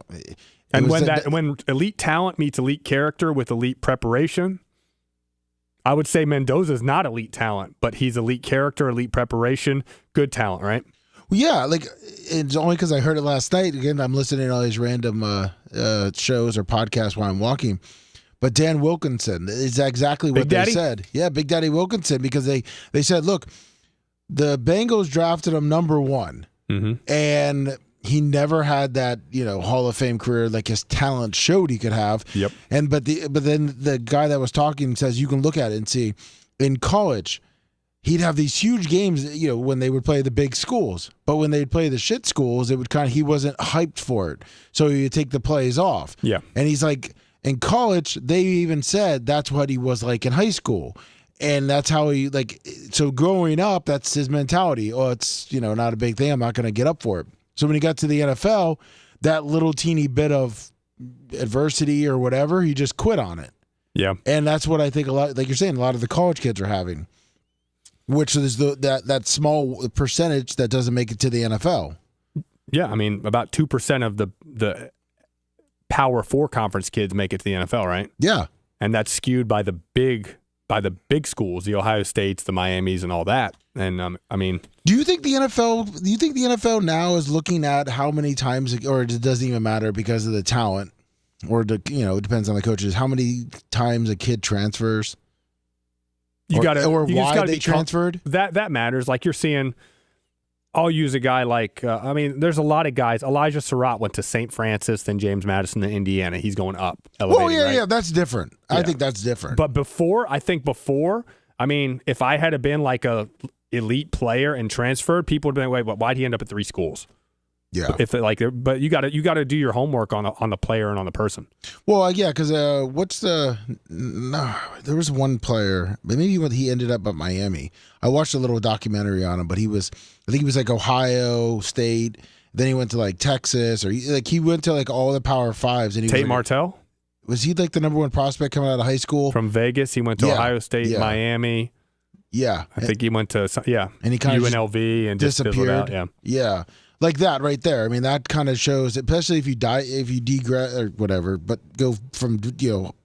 And when elite talent meets elite character with elite preparation, I would say Mendoza's not elite talent, but he's elite character, elite preparation, good talent, right? Well, yeah, like it's only because I heard it last night. Again, I'm listening to all these random shows or podcasts while I'm walking. But Dan Wilkinson is exactly what they said. Yeah, Big Daddy Wilkinson, because they said, look, the Bengals drafted him number 1, and he never had that, Hall of Fame career like his talent showed he could have. Yep. And but then the guy that was talking says you can look at it and see in college he'd have these huge games, when they would play the big schools. But when they'd play the shit schools, it would he wasn't hyped for it. So he'd take the plays off. Yeah. And he's like, in college, they even said that's what he was like in high school. And that's how he, so growing up, that's his mentality. Oh, it's, not a big thing. I'm not going to get up for it. So when he got to the NFL, that little teeny bit of adversity or whatever, he just quit on it. Yeah. And that's what I think a lot, like you're saying, a lot of the college kids are having, which is that small percentage that doesn't make it to the NFL. Yeah, I mean, about 2% of the Power 4 conference kids make it to the NFL, right? Yeah. And that's skewed by the big schools, the Ohio States, the Miamis, and all that. And I mean, do you think the NFL now is looking at how many times, or it doesn't even matter because of the talent, or it depends on the coaches, how many times a kid transfers? Why they transferred? That matters. Like you're seeing, I'll use a guy like, there's a lot of guys. Elijah Surratt went to St. Francis, then James Madison to Indiana. He's going up. Yeah, that's different. Yeah. I think that's different. But before, if I had been like a elite player and transferred, people would have been, wait, why'd he end up at 3 schools? Yeah. But you got to do your homework on the player and on the person. Well, yeah, because there was one player, maybe he ended up at Miami. I watched a little documentary on him, but I think he was like Ohio State. Then he went to like Texas, or he went to like all the Power 5s. And Tate Martell. Was he like the number 1 prospect coming out of high school? From Vegas, he went to Ohio State, Miami. Yeah, I think he went to and he kind of UNLV and disappeared. Out. Yeah. Like that right there. I mean, that kind of shows, especially if you degrad or whatever, but go from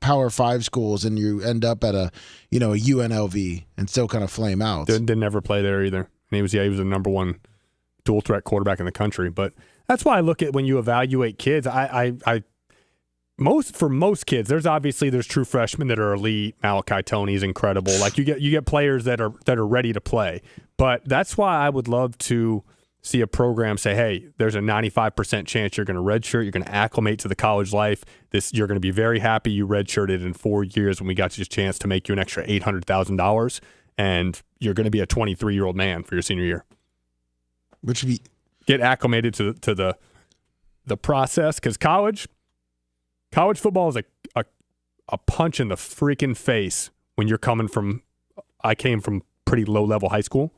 Power 5 schools and you end up at a UNLV and still kind of flame out. Didn't ever play there either. And he was the number 1 dual threat quarterback in the country. But That's why I look at when you evaluate kids. For most kids, there's true freshmen that are elite. Malachi Toney's incredible. Like you get players that are ready to play. But that's why I would love to see a program say, hey, there's a 95% chance you're going to redshirt, you're going to acclimate to the college life. You're going to be very happy you redshirted in 4 years when we got you a chance to make you an extra $800,000, and you're going to be a 23-year-old man for your senior year. Which would be get acclimated to the process, because college football is a punch in the freaking face when you're coming from. I came from pretty low level high school.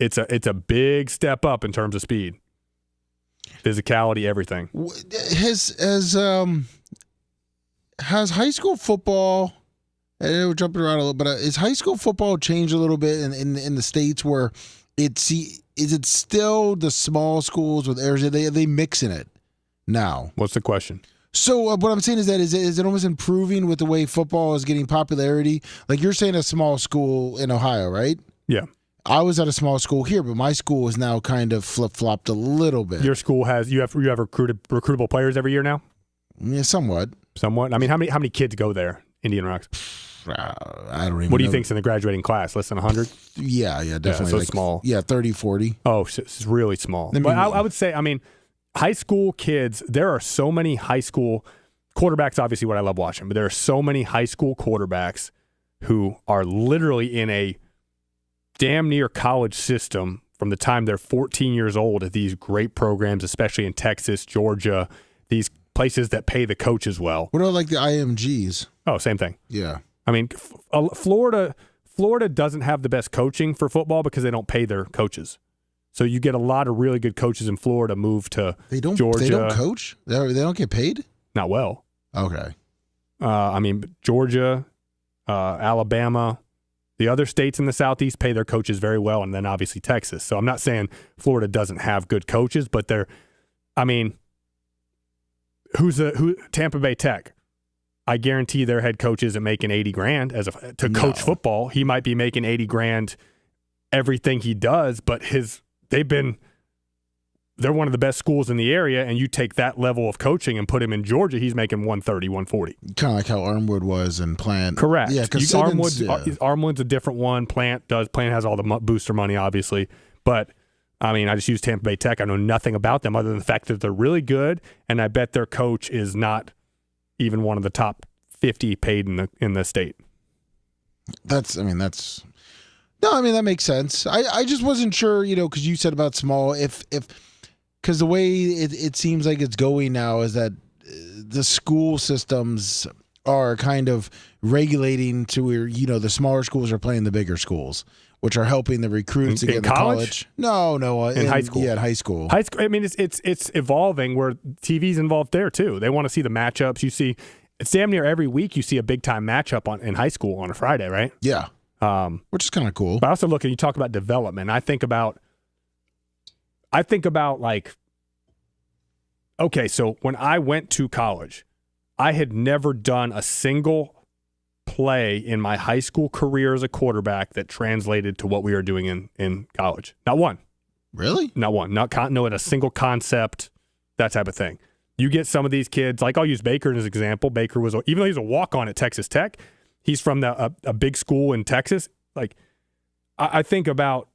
It's a big step up in terms of speed, physicality, everything. Has high school football? And we're jumping around a little, but is high school football changed a little bit in the states where is it still the small schools with areas? Are they mixing it now? What's the question? So what I'm saying is that is it almost improving with the way football is getting popularity? Like you're saying a small school in Ohio, right? Yeah. I was at a small school here, but my school is now kind of flip-flopped a little bit. Your school you have recruitable players every year now? Yeah, somewhat. Somewhat. I mean, how many kids go there, Indian Rocks? I don't even What do you know. think's in the graduating class? Less than 100? Yeah, definitely. Yeah, so small. Yeah, 30, 40. Oh, it's really small. But I would say, I mean, high school kids, there are so many high school quarterbacks, obviously what I love watching, but there are so many high school quarterbacks who are literally in a damn near college system from the time they're 14 years old at these great programs, especially in Texas, Georgia, these places that pay the coaches well. What about like the IMGs? Oh, same thing. Yeah. I mean, Florida doesn't have the best coaching for football because they don't pay their coaches. So you get a lot of really good coaches in Florida move to Georgia. They don't coach? They don't get paid? Not well. Okay. I mean, Georgia, Alabama, the other states in the Southeast pay their coaches very well, and then obviously Texas. So I'm not saying Florida doesn't have good coaches, but who Tampa Bay Tech? I guarantee their head coach isn't making $80,000 to coach football. He might be making $80,000 everything he does, but they're one of the best schools in the area, and you take that level of coaching and put him in Georgia, he's making $130,000, $140,000. Kind of like how Armwood was in Plant. Correct. Yeah, because Armwood's a different one. Plant has all the booster money, obviously, but I mean, I just use Tampa Bay Tech. I know nothing about them other than the fact that they're really good, and I bet their coach is not even one of the top 50 paid in the state. That makes sense. I just wasn't sure, because you said about small, because the way it seems like it's going now is that the school systems are kind of regulating to where, the smaller schools are playing the bigger schools, which are helping the recruits to get into college. No, in high school. Yeah, in high school. High school. I mean, it's evolving where TV's involved there too. They want to see the matchups. You see, it's damn near every week you see a big time matchup in high school on a Friday, right? Yeah. Which is kind of cool. But I also look at, you talk about development. I think about like, okay, so when I went to college, I had never done a single play in my high school career as a quarterback that translated to what we were doing in college. Not one. Really? Not one. Not a single concept, that type of thing. You get some of these kids, like I'll use Baker as an example. Baker was, even though he's a walk-on at Texas Tech, he's from a big school in Texas. Like, I think about,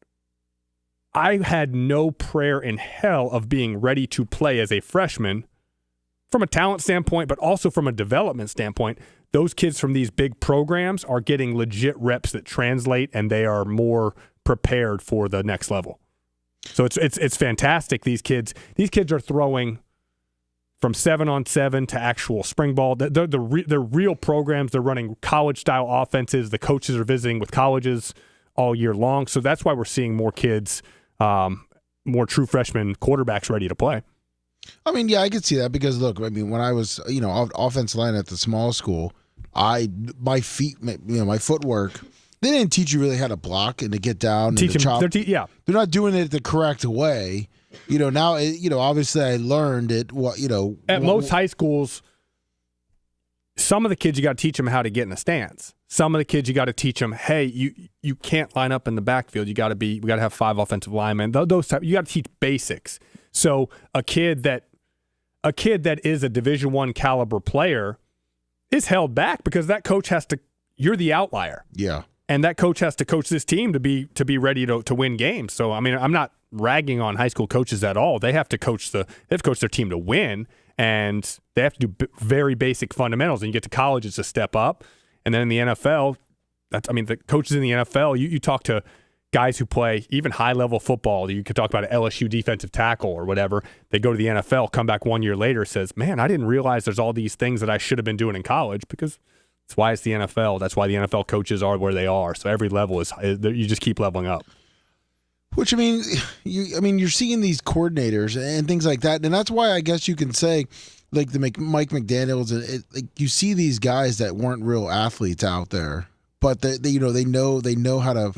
I had no prayer in hell of being ready to play as a freshman from a talent standpoint, but also from a development standpoint. Those kids from these big programs are getting legit reps that translate, and they are more prepared for the next level. So it's fantastic. These kids are throwing from 7-on-7 to actual spring ball. They're real programs. They're running college-style offenses. The coaches are visiting with colleges all year long. So that's why we're seeing more kids, more true freshman quarterbacks ready to play. I mean, yeah, I could see that because, look, I mean, when I was, offensive line at the small school, my feet, my footwork, they didn't teach you really how to block and to get down and to chop. They're not doing it the correct way. Now, obviously I learned it. At most high schools, some of the kids you got to teach them how to get in a stance. Some of the kids you got to teach them, hey, you can't line up in the backfield. We got to have 5 offensive linemen. Those type, you got to teach basics. So a kid that is a Division I caliber player is held back because that coach has to. You're the outlier. Yeah. And that coach has to coach this team to be ready to win games. So I mean, I'm not ragging on high school coaches at all. They have to coach their team to win, and they have to do very basic fundamentals. And you get to college, it's a step up, and then in the NFL, the coaches in the NFL, you talk to guys who play even high-level football. You could talk about an LSU defensive tackle or whatever. They go to the NFL, come back 1 year later, says, man, I didn't realize there's all these things that I should have been doing in college, because that's why it's the NFL. That's why the NFL coaches are where they are. So every level you just keep leveling up. Which, I mean, you're seeing these coordinators and things like that, and that's why I guess you can say, like the Mike McDaniels, like you see these guys that weren't real athletes out there, but they know how to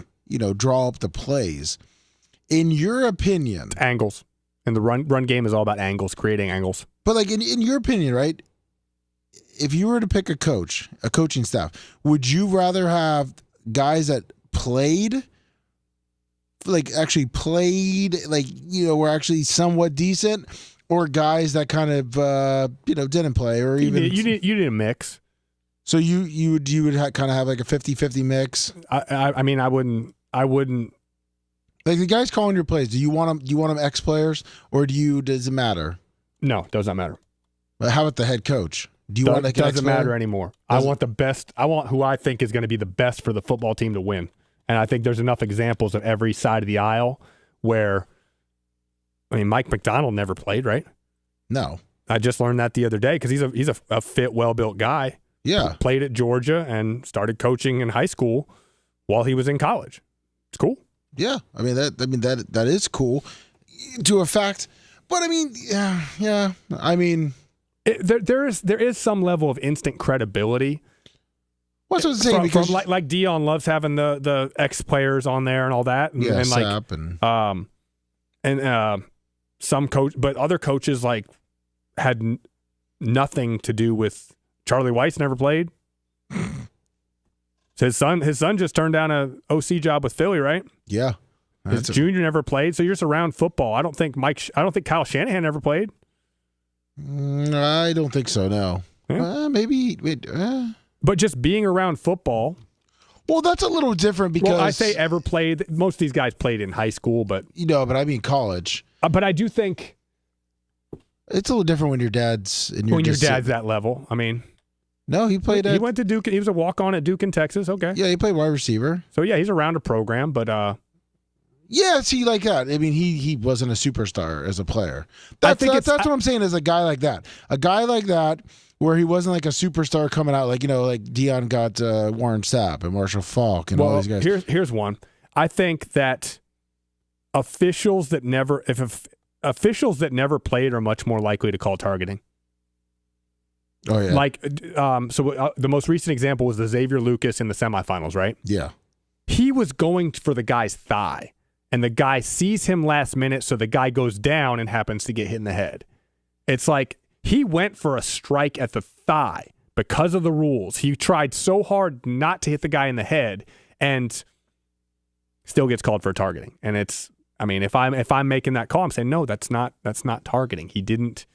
draw up the plays. In your opinion, it's angles, and the run game is all about angles, creating angles. But like in your opinion, right? If you were to pick a coaching staff, would you rather have guys that played, were actually somewhat decent, or guys that kind of didn't play, or even you need a mix? So you would kind of have like a 50-50 mix. I mean, I wouldn't. Like the guys calling your plays, do you want them ex players, or does it matter? No, it does not matter. But how about the head coach? Do you want like doesn't matter anymore. I want the best. I want who I think is going to be the best for the football team to win. And I think there's enough examples of every side of the aisle where, I mean, Mike McDonald never played, right? No. I just learned that the other day because he's a fit, well-built guy. Yeah. He played at Georgia and started coaching in high school while he was in college. It's cool. Yeah. I mean that is cool to a fact. But I mean, yeah. I mean, there is some level of instant credibility. What's what I'm saying? Because like Dion loves having the ex players on there and all that. And, yeah, and like Sap and some coach, but other coaches like had nothing to do with. Charlie Weiss never played. So his son just turned down a OC job with Philly, right? Yeah. His junior never played. So you're just around football. I don't think Kyle Shanahan ever played. I don't think so. No. Yeah. Maybe. But just being around football. Well, that's a little different because I say ever played. Most of these guys played in high school, but but I mean college. But I do think it's a little different when your dad's that level. I mean, no, he played. He went to Duke. He was a walk-on at Duke in Texas. Okay. Yeah, he played wide receiver. So yeah, he's around a program, but yeah, see, like that. I mean, he wasn't a superstar as a player. That's what I'm saying. Is a guy like that, where he wasn't like a superstar coming out, like like Dion got Warren Sapp and Marshall Faulk and all these guys. Here's one. I think that officials that never played are much more likely to call targeting. Oh yeah. Like the most recent example was the Xavier Lucas in the semifinals, right? Yeah. He was going for the guy's thigh, and the guy sees him last minute, so the guy goes down and happens to get hit in the head. It's like he went for a strike at the thigh because of the rules. He tried so hard not to hit the guy in the head and still gets called for targeting. And it's, I mean, if I'm making that call, I'm saying no, that's not targeting. He didn't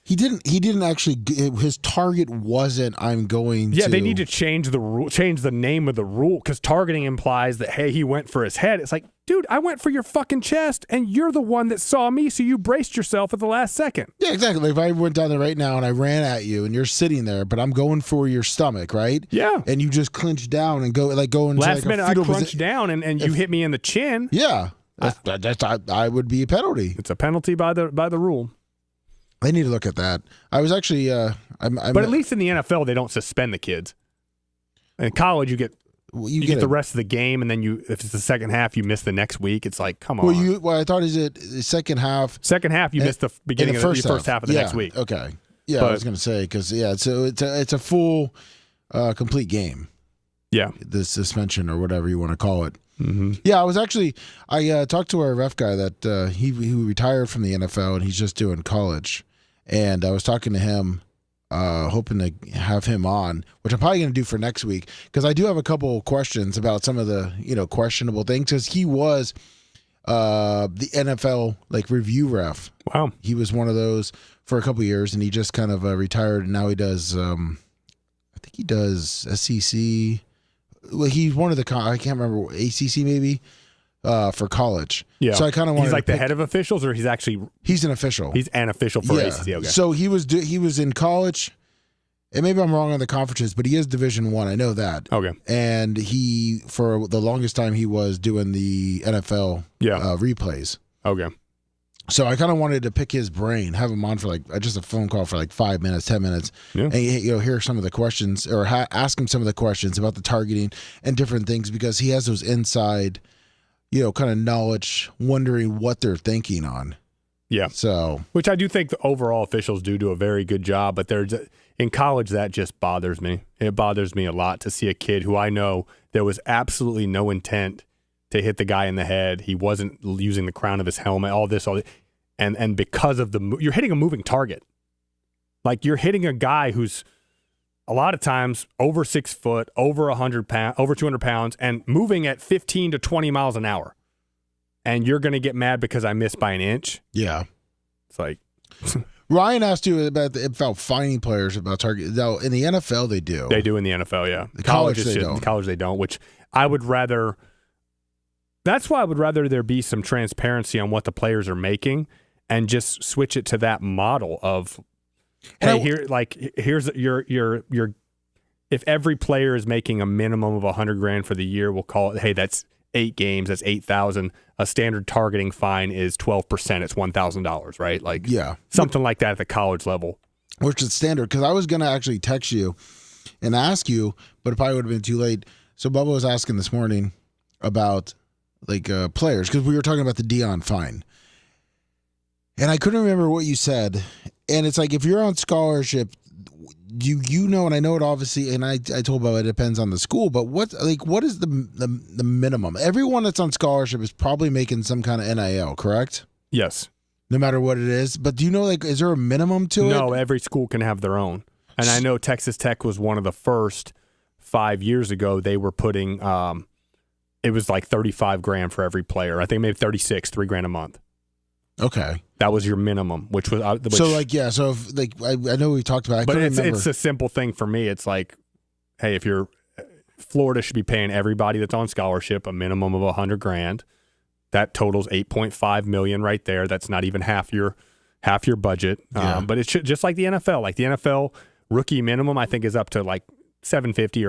actually. His target wasn't. I'm going. Yeah, they need to change the name of the rule, because targeting implies that hey, he went for his head. It's like, dude, I went for your fucking chest, and you're the one that saw me, so you braced yourself at the last second. Yeah, exactly. Like if I went down there right now and I ran at you, and you're sitting there, but I'm going for your stomach, right? Yeah. And you just clinch down and go into last minute. I crunched down, and you hit me in the chin. Yeah. I would be a penalty. It's a penalty by the rule. They need to look at that. I was actually, but at least in the NFL, they don't suspend the kids. In college, you get the rest of the game, and then if it's the second half, you miss the next week. It's like, come on. Well, I thought is it the second half? Second half, you miss the beginning of the first half of the next week. Okay. Yeah, but I was going to say because so it's a full, complete game. Yeah, the suspension or whatever you want to call it. Mm-hmm. Yeah, I talked to our ref guy that he retired from the NFL and he's just doing college, and I was talking to him, hoping to have him on, which I'm probably going to do for next week, because I do have a couple questions about some of the questionable things, because he was the NFL like review ref. Wow. He was one of those for a couple of years, and he just kind of retired, and now he does. I think he does SEC. Well, he's one of the I can't remember, ACC maybe, for college. Yeah. So I kind of wanted. He's like to the head of officials, or he's an official. He's an official for ACC. Okay. So he was in college, and maybe I'm wrong on the conferences, but he is Division I. I know that. Okay. And he, for the longest time, he was doing the NFL replays. Okay. So I kind of wanted to pick his brain, have him on for like just a phone call for like 5 minutes, 10 minutes, and hear some of the questions, or ask him some of the questions about the targeting and different things, because he has those inside, kind of knowledge, wondering what they're thinking on. Yeah. So, which I do think the overall officials do a very good job, but in college that just bothers me. It bothers me a lot to see a kid who I know there was absolutely no intent to hit the guy in the head. He wasn't using the crown of his helmet, all this. And because of you're hitting a moving target. Like, you're hitting a guy who's a lot of times over 6 foot, over 100 pounds, over 200 pounds, and moving at 15 to 20 miles an hour. And you're going to get mad because I missed by an inch. Yeah. It's like. Ryan asked you about finding players about target. Now, in the NFL, they do. They do in the NFL, yeah. The college, they don't. The college, they don't, which I would rather. That's why I would rather there be some transparency on what the players are making, and just switch it to that model of, hey, here's your if every player is making a minimum of $100,000 for the year, we'll call it, hey, that's 8 games, that's $8,000. A standard targeting fine is 12%. It's $1,000, right? Like, something like that at the college level, which is standard. Because I was gonna actually text you and ask you, but it probably would have been too late. So Bubba was asking this morning about players, because we were talking about the Dion fine. And I couldn't remember what you said. And it's like, if you're on scholarship, you know, and I know it obviously, and I told Bo it depends on the school, but what is the minimum? Everyone that's on scholarship is probably making some kind of NIL, correct? Yes. No matter what it is. But do you know, is there a minimum to it? No, every school can have their own. And I know Texas Tech was one of the first 5 years ago. They were putting, it was like $35,000 for every player. I think maybe 36, $3,000 a month. Okay. That was your minimum, which was so if, I know we talked about it, but it's a simple thing for me. It's like, hey, if Florida should be paying everybody that's on scholarship a minimum of $100,000. That totals $8.5 million right there. That's not even half your budget. But it should, just like the NFL. Like the NFL rookie minimum, I think is up to like $750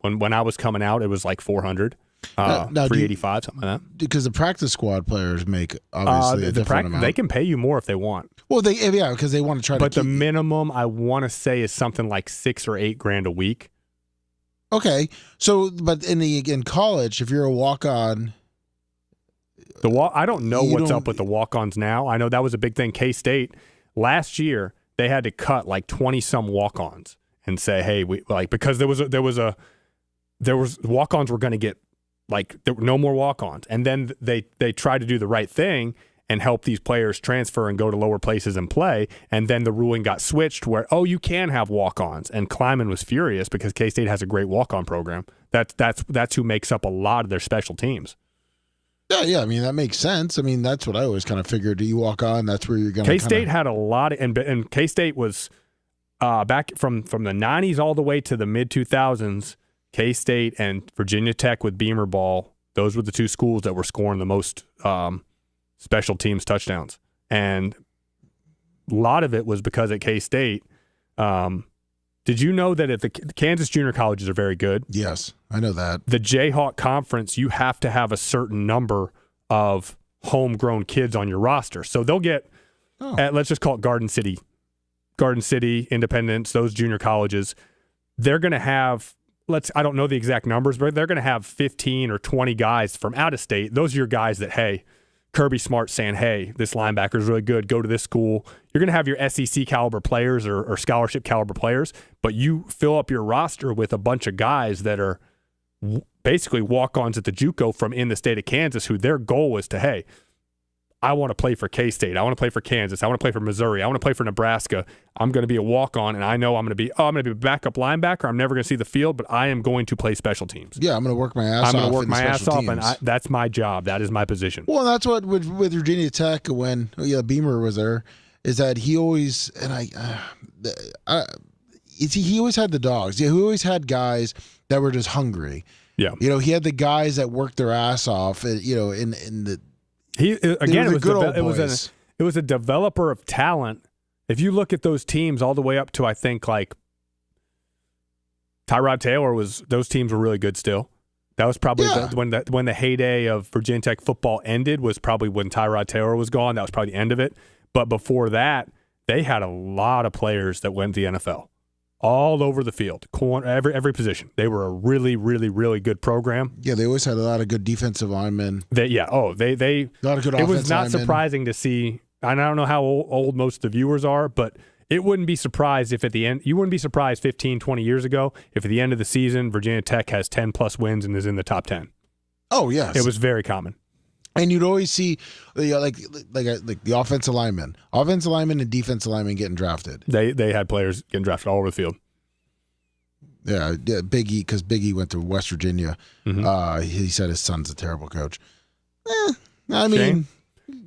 or $8. When I was coming out, it was like $400. Now, 385, something like that. Because the practice squad players make obviously a different amount. They can pay you more if they want. Well, because they want to try to. But the minimum I want to say is something like $6,000 or $8,000 a week. Okay, so but in college, if you're a walk-on, I don't know what's up with the walk-ons now. I know that was a big thing. K-State last year, they had to cut like 20-some walk-ons and say, hey, because there was walk-ons were going to get. Like, there were no more walk-ons. And then they tried to do the right thing and help these players transfer and go to lower places and play. And then the ruling got switched where, you can have walk-ons. And Kleiman was furious because K-State has a great walk-on program. That's who makes up a lot of their special teams. Yeah. I mean, that makes sense. I mean, that's what I always kind of figured. Do you walk on? That's where you're going to K-State had a lot and K-State was back from the 90s all the way to the mid-2000s. K-State and Virginia Tech with Beamer ball, those were the two schools that were scoring the most special teams touchdowns. And a lot of it was because at K-State, did you know that at the Kansas junior colleges are very good? Yes, I know that. The Jayhawk Conference, you have to have a certain number of homegrown kids on your roster. So they'll get, let's just call it Garden City, Independence, those junior colleges, they're going to have, I don't know the exact numbers, but they're going to have 15 or 20 guys from out of state. Those are your guys that, hey, Kirby Smart's saying, hey, this linebacker is really good. Go to this school. You're going to have your SEC caliber players or scholarship caliber players, but you fill up your roster with a bunch of guys that are basically walk-ons at the JUCO from in the state of Kansas, who their goal is to, hey, I want to play for K-State. I want to play for Kansas. I want to play for Missouri. I want to play for Nebraska. I'm going to be a walk-on, and I know I'm going to be a backup linebacker. I'm never going to see the field, but I am going to play special teams. Yeah, I'm going to work my ass off. I'm going to work my ass off, and that's my job. That is my position. Well, that's what with Virginia Tech when Beamer was there, is that he always he always had the dogs. Yeah, he always had guys that were just hungry. Yeah, he had the guys that worked their ass off. In the it was a developer of talent. If you look at those teams all the way up to, I think, like Tyrod Taylor those teams were really good still. That was probably when the heyday of Virginia Tech football ended, was probably when Tyrod Taylor was gone. That was probably the end of it. But before that, they had a lot of players that went to the NFL all over the field, every position. They were a really, really, really good program. Yeah, they always had a lot of good defensive linemen. They a lot of good offensive linemen. It was not surprising to see, and I don't know how old most of the viewers are, but it wouldn't be surprised if at the end, you wouldn't be surprised 15, 20 years ago if at the end of the season, Virginia Tech has 10-plus wins and is in the top 10. Oh, yes. It was very common. And you'd always see like the offensive linemen and defensive linemen getting drafted. They had players getting drafted all over the field. Yeah, Big E, because Big E went to West Virginia. Mm-hmm. He said his son's a terrible coach. I mean, Shane?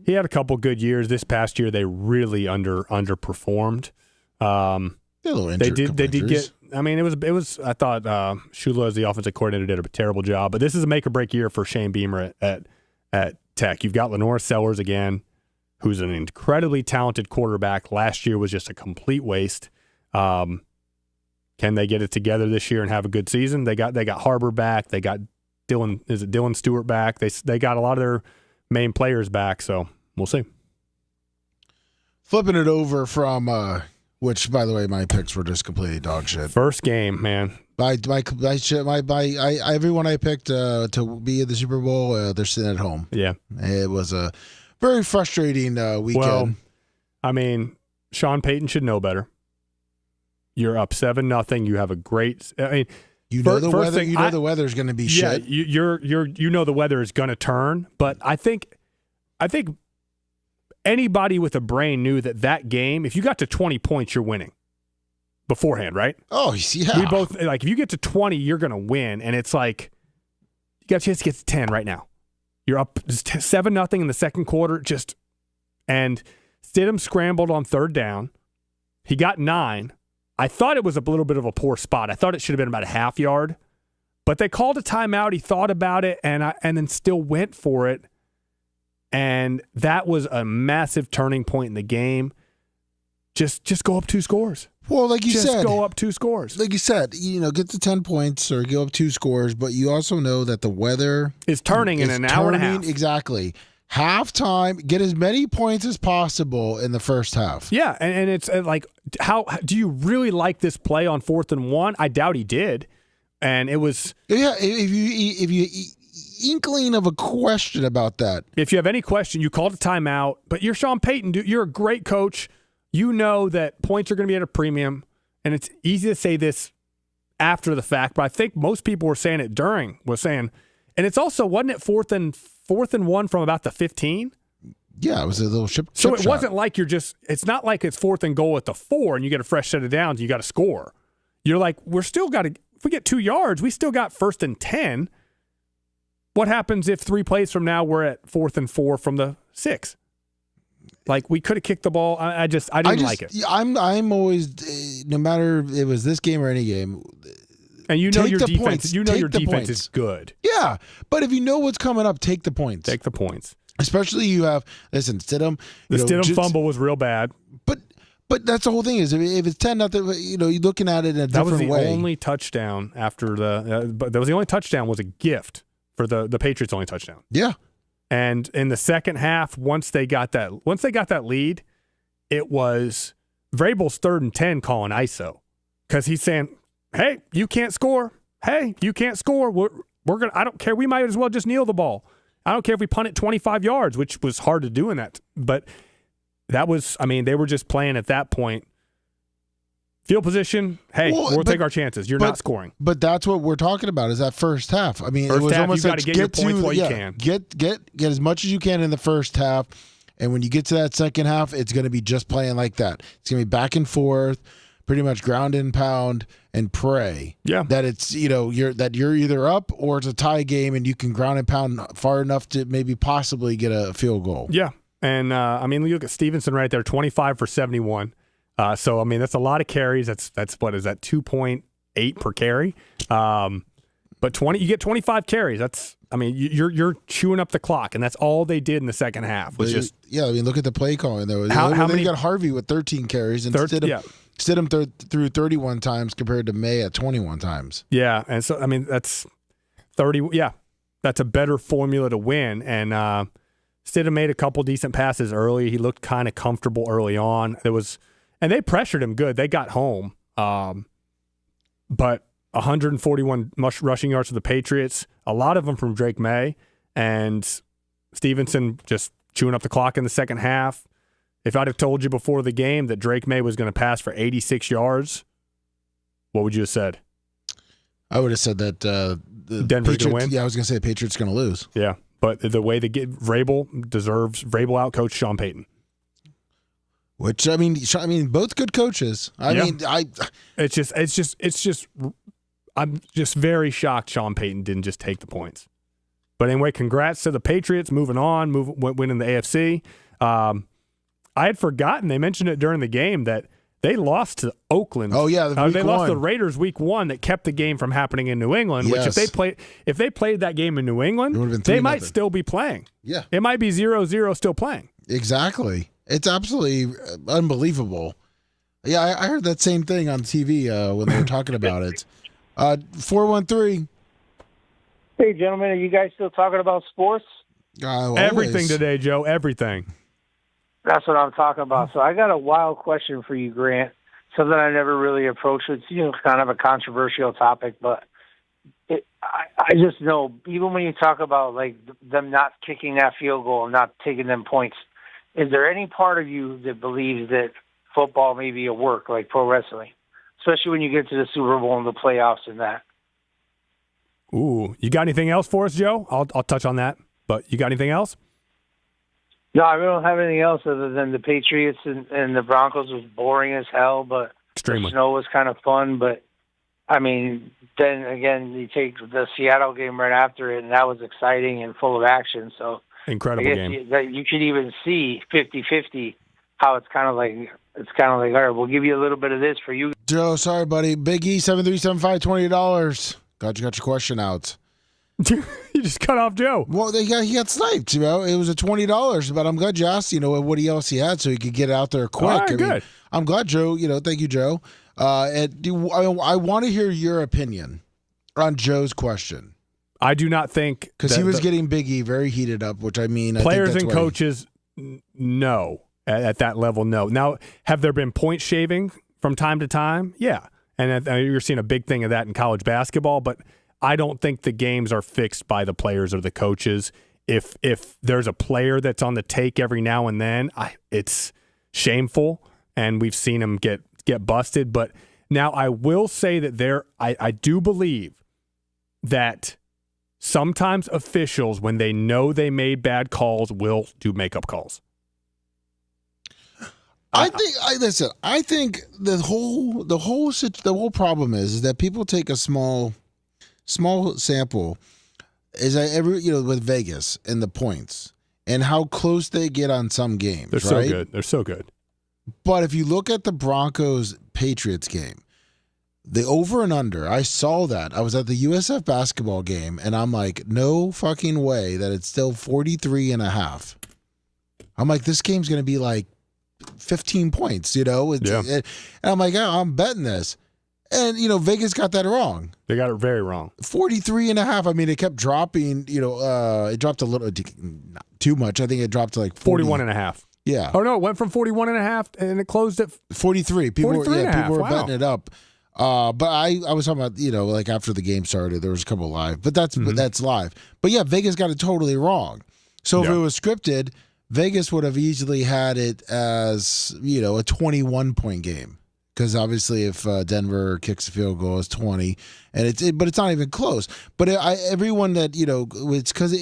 He had a couple good years. This past year, they really underperformed. They did get. I mean, it was. I thought Shula, as the offensive coordinator, did a terrible job. But this is a make or break year for Shane Beamer at Tech. You've got Lenore Sellers again, who's an incredibly talented quarterback. Last year was just a complete waste. Can they get it together this year and have a good season? They got Harbor back. They got Dylan Stewart back. They got a lot of their main players back. So we'll see. Flipping it over from which, by the way, my picks were just completely dog shit. First game, man. Everyone I picked to be in the Super Bowl, they're sitting at home. Yeah, it was a very frustrating weekend. Well, I mean, Sean Payton should know better. You're up 7-0. You have a great. I mean, the weather. The weather's going to be shit. Yeah, the weather is going to turn. But I think anybody with a brain knew that game, if you got to 20 points, you're winning. Beforehand, right? Oh, yeah. We both, like, if you get to 20, you're going to win. And it's like, you got a chance to get to 10 right now. You're up 7-0 in the second quarter. And Stidham scrambled on third down. He got 9. I thought it was a little bit of a poor spot. I thought it should have been about a half yard. But they called a timeout. He thought about it and then still went for it. And that was a massive turning point in the game. Just go up 2 scores. Well, like you said, just go up 2 scores. Like you said, get to 10 points or go up 2 scores, but you also know that the weather is turning in an hour and a half. Exactly. Halftime, get as many points as possible in the first half. Yeah, and it's like, how do you really like this play on 4th and 1? I doubt he did. And it was. Yeah, if you inkling of a question about that. If you have any question, you called a timeout, but you're Sean Payton. You're a great coach. You know that points are going to be at a premium, and it's easy to say this after the fact, but I think most people were saying it during. And it's also, wasn't it 4th and 1 from about the 15? Yeah, it was a little chip So it shot. wasn't like it's not like it's 4th and goal at the 4 and you get a fresh set of downs, you got to score. You're like, if we get 2 yards, we still got 1st and 10. What happens if 3 plays from now we're at 4th and 4 from the 6? Like, we could have kicked the ball. I didn't like it. I'm always, no matter if it was this game or any game. And your defense. Points. Your defense is good. Yeah, but if you know what's coming up, take the points. Take the points. Especially Stidham. The Stidham fumble was real bad. But that's the whole thing is if it's 10-0, you're looking at it in a different way. That was the only touchdown after but that was the only touchdown was a gift for the Patriots' only touchdown. Yeah. And in the second half, once they got that lead, it was Vrabel's 3rd and 10 calling ISO because he's saying, "Hey, you can't score. Hey, you can't score. We're gonna. I don't care. We might as well just kneel the ball. I don't care if we punt it 25 yards, which was hard to do in that. But that was. I mean, they were just playing at that point. Field position. Hey, we'll take our chances. You're not scoring. But that's what we're talking about is that first half. I mean, first it was half, almost you like got to get your points while you can. Get as much as you can in the first half, And when you get to that second half, it's going to be just playing like that. It's going to be back and forth, pretty much ground and pound and pray. Yeah. That it's, you're either up or it's a tie game and you can ground and pound far enough to maybe possibly get a field goal. Yeah. And, you look at Stevenson right there, 25 for 71. So, that's a lot of carries. That's what is that, 2.8 per carry? But you get 25 carries. That's, you're chewing up the clock, and that's all they did in the second half. Was just look at the play calling though. How many? You got Harvey with 13 carries and stood him through 31 times compared to May at 21 times. Yeah, and so that's 30. Yeah, that's a better formula to win. And Stidham made a couple decent passes early. He looked kind of comfortable early on. And they pressured him good. They got home, but 141 rushing yards for the Patriots, a lot of them from Drake May, and Stevenson just chewing up the clock in the second half. If I'd have told you before the game that Drake May was going to pass for 86 yards, what would you have said? I would have said that the Denver's going to win? Yeah, I was going to say the Patriots going to lose. Yeah, but the way they get Vrabel out-coached Sean Payton. Which both good coaches. It's just I'm just very shocked Sean Payton didn't just take the points. But anyway, congrats to the Patriots moving on, winning the AFC. I had forgotten they mentioned it during the game that they lost to Oakland. Oh yeah, they lost to the Raiders week 1 that kept the game from happening in New England. Yes. Which if they played that game in New England, they might still be playing. Yeah, it might be 0-0 still playing. Exactly. It's absolutely unbelievable. Yeah, I heard that same thing on TV when they were talking about it. 413. Hey, gentlemen, are you guys still talking about sports? Everything today, Joe. Everything. That's what I'm talking about. So I got a wild question for you, Grant. Something I never really approached. It's kind of a controversial topic, but I just know even when you talk about like them not kicking that field goal and not taking them points, is there any part of you that believes that football may be a work like pro wrestling, especially when you get to the Super Bowl and the playoffs and that? Ooh, you got anything else for us, Joe? I'll touch on that. But you got anything else? No, I don't have anything else other than the Patriots and the Broncos was boring as hell, but extremely. The snow was kind of fun. But, then again, you take the Seattle game right after it, and that was exciting and full of action. So incredible game. You could even see 50-50 how it's kind of like, all right, we'll give you a little bit of this for you. Joe, sorry, buddy. Big E, 7375, $20. Got your question out. You just cut off Joe. Well, he got sniped. It was a $20, but I'm glad you asked. What else he had so he could get it out there quick. All right, good. I'm glad, Joe. Thank you, Joe. I want to hear your opinion on Joe's question. I do not think because he was getting Big E very heated up, which players and coaches, no, at that level, no. Now, have there been point shaving from time to time? Yeah, and you're seeing a big thing of that in college basketball, but I don't think the games are fixed by the players or the coaches. If there's a player that's on the take every now and then, it's shameful, and we've seen him get busted. But now I will say that I do believe that sometimes officials, when they know they made bad calls, will do makeup calls. I think the whole problem is that people take a small sample is that with Vegas and the points and how close they get on some games. They're so good. They're so good. But if you look at the Broncos-Patriots game, the over and under, I saw that. I was at the USF basketball game, and I'm like, no fucking way that it's still 43.5. I'm like, this game's going to be like 15 points, And I'm like, oh, I'm betting this. And, Vegas got that wrong. They got it very wrong. 43.5. It kept dropping, it dropped a little, not too much. I think it dropped to like 41.5. Yeah. Oh, no, it went from 41.5 and it closed at 43. People were betting it up. But I was talking about, like after the game started, there was a couple live. But that's live. But yeah, Vegas got it totally wrong. So if it was scripted, Vegas would have easily had it as, a 21-point game. Because obviously, if Denver kicks a field goal, it's 20, but it's not even close. But everyone that it's because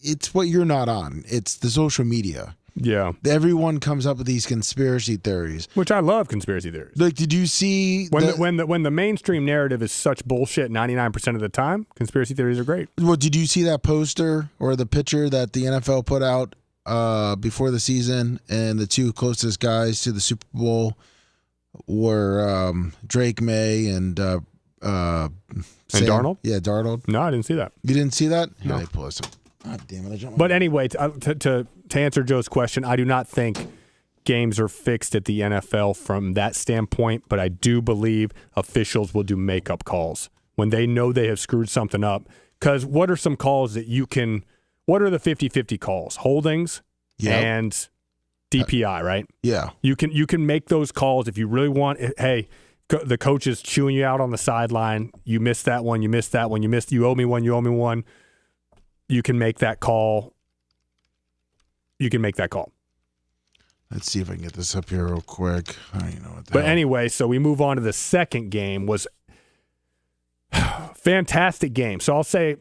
it's what you're not on. It's the social media. Yeah. Everyone comes up with these conspiracy theories. Which I love conspiracy theories. Like, did you see when the mainstream narrative is such bullshit 99% of the time, conspiracy theories are great. Well, did you see that poster or the picture that the NFL put out before the season, and the two closest guys to the Super Bowl were Drake May and Darnold? Yeah, Darnold. No, I didn't see that. You didn't see that? No. Let me pull this up. God damn it! I jumped. But anyway, to answer Joe's question, I do not think games are fixed at the NFL from that standpoint, but I do believe officials will do makeup calls when they know they have screwed something up. Because what are some calls that you can – what are the 50-50 calls? Holdings and DPI, right? Yeah. You can make those calls if you really want – hey, the coach is chewing you out on the sideline. You missed that one. You missed that one. You owe me one. You owe me one. You can make that call. Let's see if I can get this up here real quick. I don't even know what that. But anyway, so we move on to the second game. Was fantastic game. So I'll say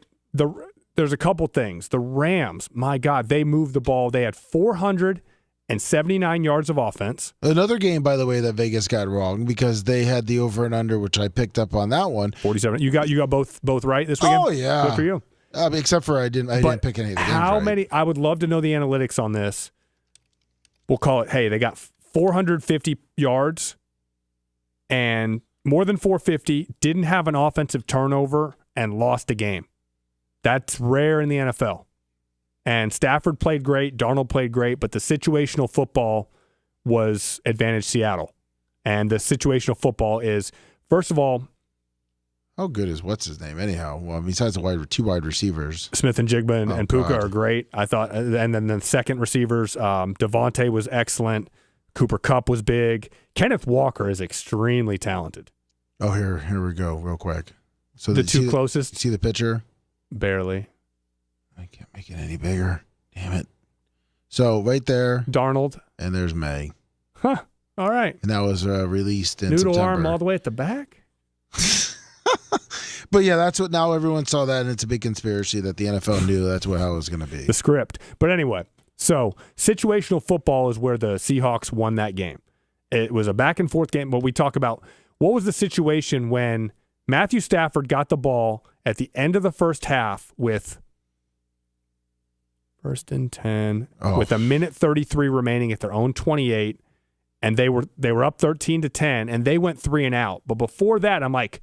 there's a couple things. The Rams, my God, they moved the ball. They had 479 yards of offense. Another game, by the way, that Vegas got wrong because they had the over and under, which I picked up on that one. 47. You got both right this weekend? Oh yeah, good for you. Except for I didn't pick any of the games. How right. many? I would love to know the analytics on this. We'll call it, hey, they got 450 yards and more than 450, didn't have an offensive turnover and lost a game. That's rare in the NFL. And Stafford played great, Darnold played great, but the situational football was advantage Seattle. And the situational football is, first of all, how good is what's his name anyhow? Well, besides the two wide receivers, Smith and Jigba and Puka God. are great. I thought, and then the second receivers, Devontae was excellent. Cooper Kupp was big. Kenneth Walker is extremely talented. Oh, here we go, real quick. So the two closest. See the picture? Barely. I can't make it any bigger. Damn it. So right there, Darnold, and there's May. Huh. All right. And that was released in Noodle September. arm all the way at the back. But yeah, that's what now everyone saw that, and it's a big conspiracy that the NFL knew that's how it was going to be. The script. But anyway, so situational football is where the Seahawks won that game. It was a back and forth game, but we talk about what was the situation when Matthew Stafford got the ball at the end of the first half with 1st and 10 with a minute 33 remaining at their own 28, and they were up 13-10, and they went 3 and out. But before that, I'm like,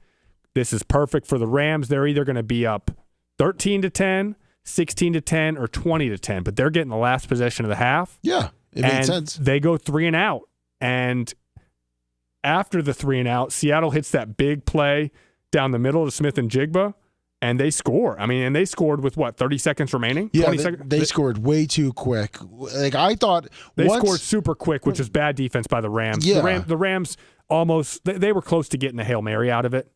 this is perfect for the Rams. They're either going to be up 13-10, 16-10, or 20-10, but they're getting the last possession of the half. Yeah, it made sense. They go 3 and out, and after the 3 and out, Seattle hits that big play down the middle to Smith and Jigba, and they score. I mean, and they scored with 30 seconds remaining? Yeah, 20 seconds? They scored way too quick. Like I thought, they scored super quick, which is bad defense by the Rams. Yeah. The Rams almost they were close to getting a Hail Mary out of it.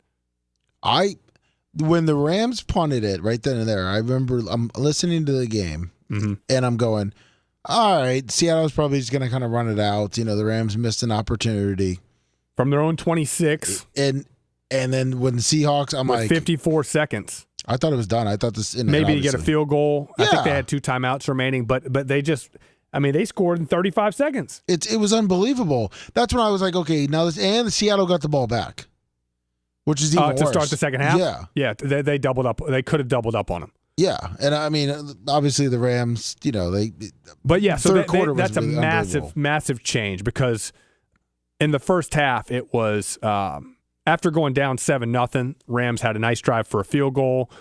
When the Rams punted it right then and there, I remember I'm listening to the game and I'm going, all right, Seattle's probably just going to kind of run it out. You know, the Rams missed an opportunity from their own 26. And then when the Seahawks, I'm like 54 seconds. I thought it was done. I thought this maybe to get a field goal. Yeah. I think they had 2 timeouts remaining, but they just, I mean, they scored in 35 seconds. It was unbelievable. That's when I was like, okay, now and Seattle got the ball back, which is even worse. To start the second half? Yeah. They doubled up. They could have doubled up on them. Yeah, and I mean, obviously the Rams, you know, But yeah, so quarter that's was a massive change because in the first half it was after going down 7-0, Rams had a nice drive for a field goal.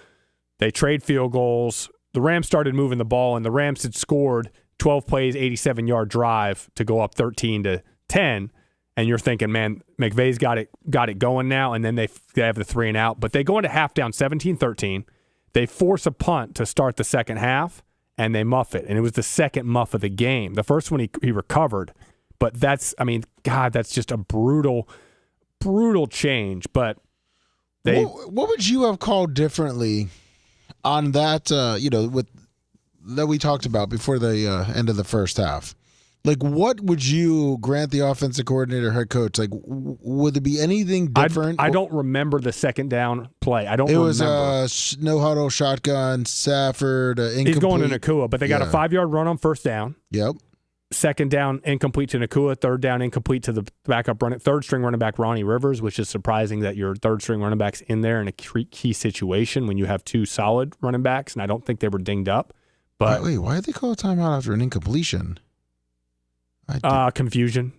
They trade field goals. The Rams started moving the ball, and the Rams had scored 12 plays, 87-yard drive to go up 13-10. And you're thinking, man, McVay's got it going now, and then they have the 3 and out. But they go into half down 17-13. They force a punt to start the second half, and they muff it. And it was the second muff of the game. The first one he recovered. But that's just a brutal change. But what would you have called differently on that, with that we talked about before the end of the first half? Like, what would you grant the offensive coordinator, head coach? Like, would there be anything different? I don't remember the second down play. I don't remember. It was no huddle shotgun, Stafford, incomplete. He's going to Nakua, but they got a 5-yard run on first down. Yep. second down incomplete to Nakua, third down incomplete to the backup third string running back Ronnie Rivers, which is surprising that your third string running back's in there in a key situation when you have two solid running backs, and I don't think they were dinged up. But wait, why did they call a timeout after an incompletion? Confusion.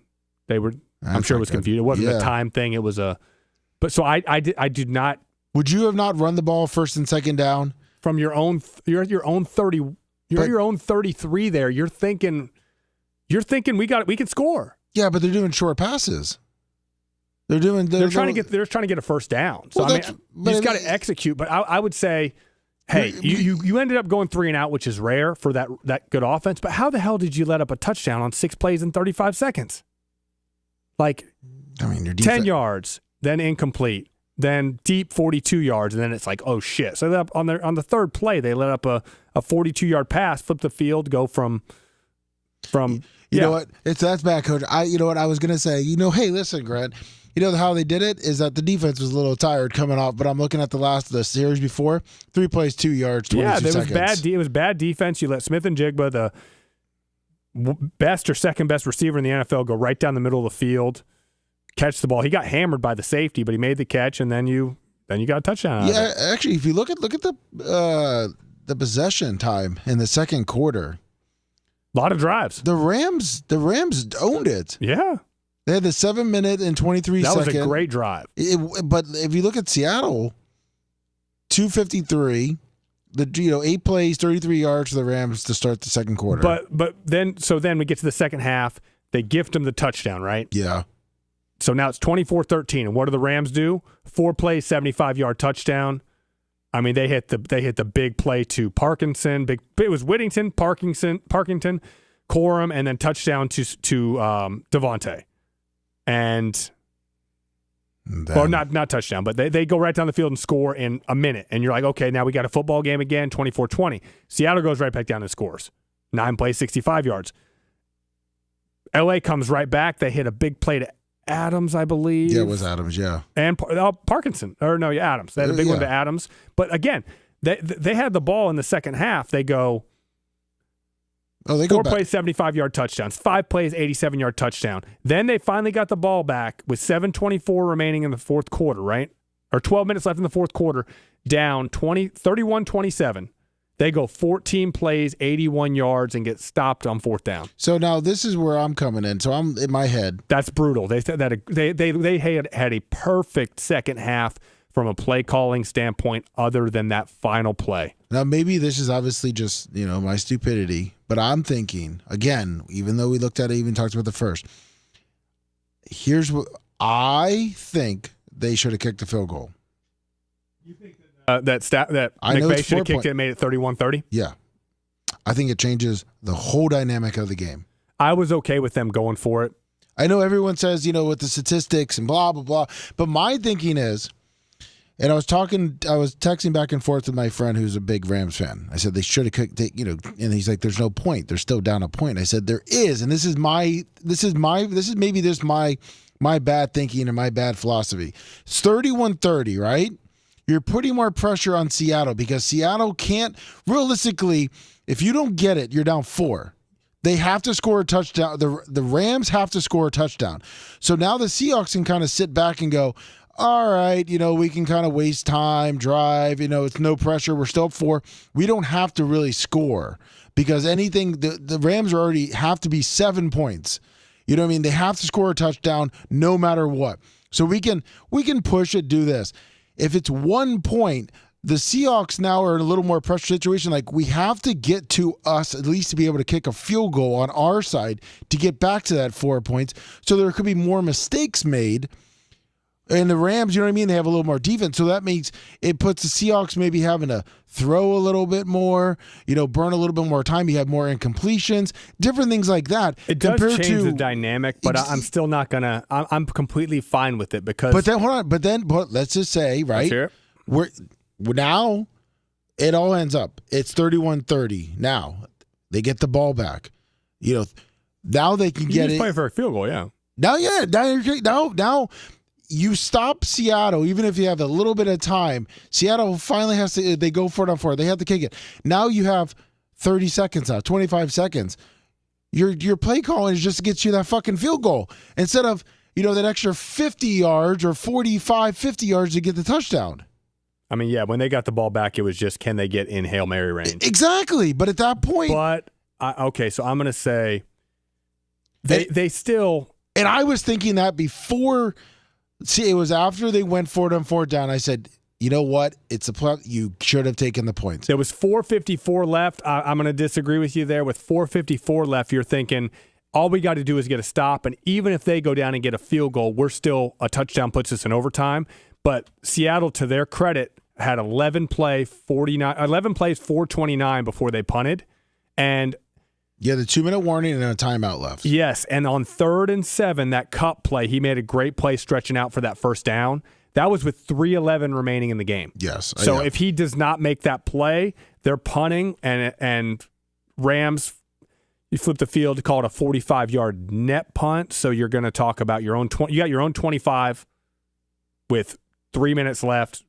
I'm sure it was confusion. It wasn't a time thing. It was but so I did not. Would you have not run the ball first and second down from your own? You're at your own 30. You're at your own 33 there. You're thinking we can score. Yeah, but they're doing short passes. They're trying to get a first down. So you just got to execute. But I would say, hey, you ended up going 3 and out, which is rare for that good offense. But how the hell did you let up a touchdown on 6 plays in 35 seconds? Like, your 10 yards, then incomplete, then deep 42 yards, and then it's like, oh shit. So on the third play, they let up a 42-yard pass, flip the field, go from. You know what? That's bad, Coach. You know what I was gonna say. Hey, listen, Grant. You know how they did it is that the defense was a little tired coming off, but I'm looking at the series before 3 plays, 2 yards, 22 seconds. It was bad defense. You let Smith and Jigba, the best or second best receiver in the NFL, go right down the middle of the field, catch the ball. He got hammered by the safety, but he made the catch, and then you got a touchdown. Yeah, actually, if you look at the possession time in the second quarter, a lot of drives. The Rams owned it. Yeah. They had the 7-minute and 23 second. That was a great drive. But if you look at Seattle, 253, 8 plays, 33 yards for the Rams to start the second quarter. But then we get to the second half. They gift them the touchdown, right? Yeah. So now it's 24-13. And what do the Rams do? 4 plays, 75-yard touchdown. I mean, they hit the big play to Parkinson. It was Whittington, Parkinson, Corum, and then touchdown to Devontae. Or not touchdown, but they go right down the field and score in a minute. And you're like, okay, now we got a football game again, 24-20. Seattle goes right back down and scores. 9 plays, 65 yards. LA comes right back. They hit a big play to Adams, I believe. Yeah, it was Adams, yeah. And Parkinson. Adams. They had a big one to Adams. But again, they had the ball in the second half. They go 4 plays, 75-yard touchdowns. 5 plays, 87-yard touchdown. Then they finally got the ball back with 7:24 remaining in the fourth quarter, right? Or 12 minutes left in the fourth quarter, down 31-27. They go 14 plays, 81 yards, and get stopped on fourth down. So now this is where I'm coming in. So I'm in my head. That's brutal. They said that they had a perfect second half from a play calling standpoint, other than that final play. Now maybe this is obviously just my stupidity, but I'm thinking again. Even though we looked at it, even talked about the first. Here's what I think they should have kicked the field goal. You think that McVay should have kicked it and made it 31-30? Yeah. I think it changes the whole dynamic of the game. I was okay with them going for it. I know everyone says, with the statistics and blah, blah, blah. But my thinking is, and I was texting back and forth with my friend who's a big Rams fan. I said they should have kicked it, and he's like, there's no point. They're still down a point. I said, there is. And this is my bad thinking and my bad philosophy. It's 31-30, right? You're putting more pressure on Seattle because Seattle can't, realistically, if you don't get it, you're down 4. They have to score a touchdown. The Rams have to score a touchdown. So now the Seahawks can kind of sit back and go, all right, we can kind of waste time, drive, it's no pressure. We're still up 4. We don't have to really score because anything, the Rams already have to be 7 points. You know what I mean? They have to score a touchdown no matter what. So we can push it, do this. If it's 1 point, the Seahawks now are in a little more pressure situation. Like, we have to get to us at least to be able to kick a field goal on our side to get back to that 4 points. So there could be more mistakes made. And the Rams, you know what I mean? They have a little more defense. So that means it puts the Seahawks maybe having to throw a little bit more, burn a little bit more time. You have more incompletions, different things like that. It does change the dynamic, but I'm still not going to – I'm completely fine with it because – But then, hold on. But let's just say, right? Now it all ends up. It's 31-30. Now they get the ball back. Now they can get it. Play for a field goal, yeah. Now you stop Seattle, even if you have a little bit of time. Seattle finally has to, they go for it on 4. They have to kick it. Now you have 30 seconds out, 25 seconds. Your play calling is just to get you that fucking field goal instead of, that extra 50 yards or 45, 50 yards to get the touchdown. I mean, yeah, when they got the ball back, it was just, can they get in Hail Mary range? Exactly. But at that point. But, so I'm going to say they still. And I was thinking that before. See, it was after they went for it on fourth down. I said, you know what? It's a play. You should have taken the points. There was 4:54 left. I'm going to disagree with you there. With 4:54 left, you're thinking, all we got to do is get a stop. And even if they go down and get a field goal, we're still, a touchdown puts us in overtime. But Seattle, to their credit, had 11 plays, 429 before they punted. And yeah, the 2-minute warning and a timeout left. Yes, and on 3rd and 7, that cup play, he made a great play stretching out for that first down. That was with 3:11 remaining in the game. Yes. So if he does not make that play, they're punting, and Rams, you flip the field to call it a 45-yard net punt. So you're going to talk about your own 20. You got your own 25 with 3 minutes left.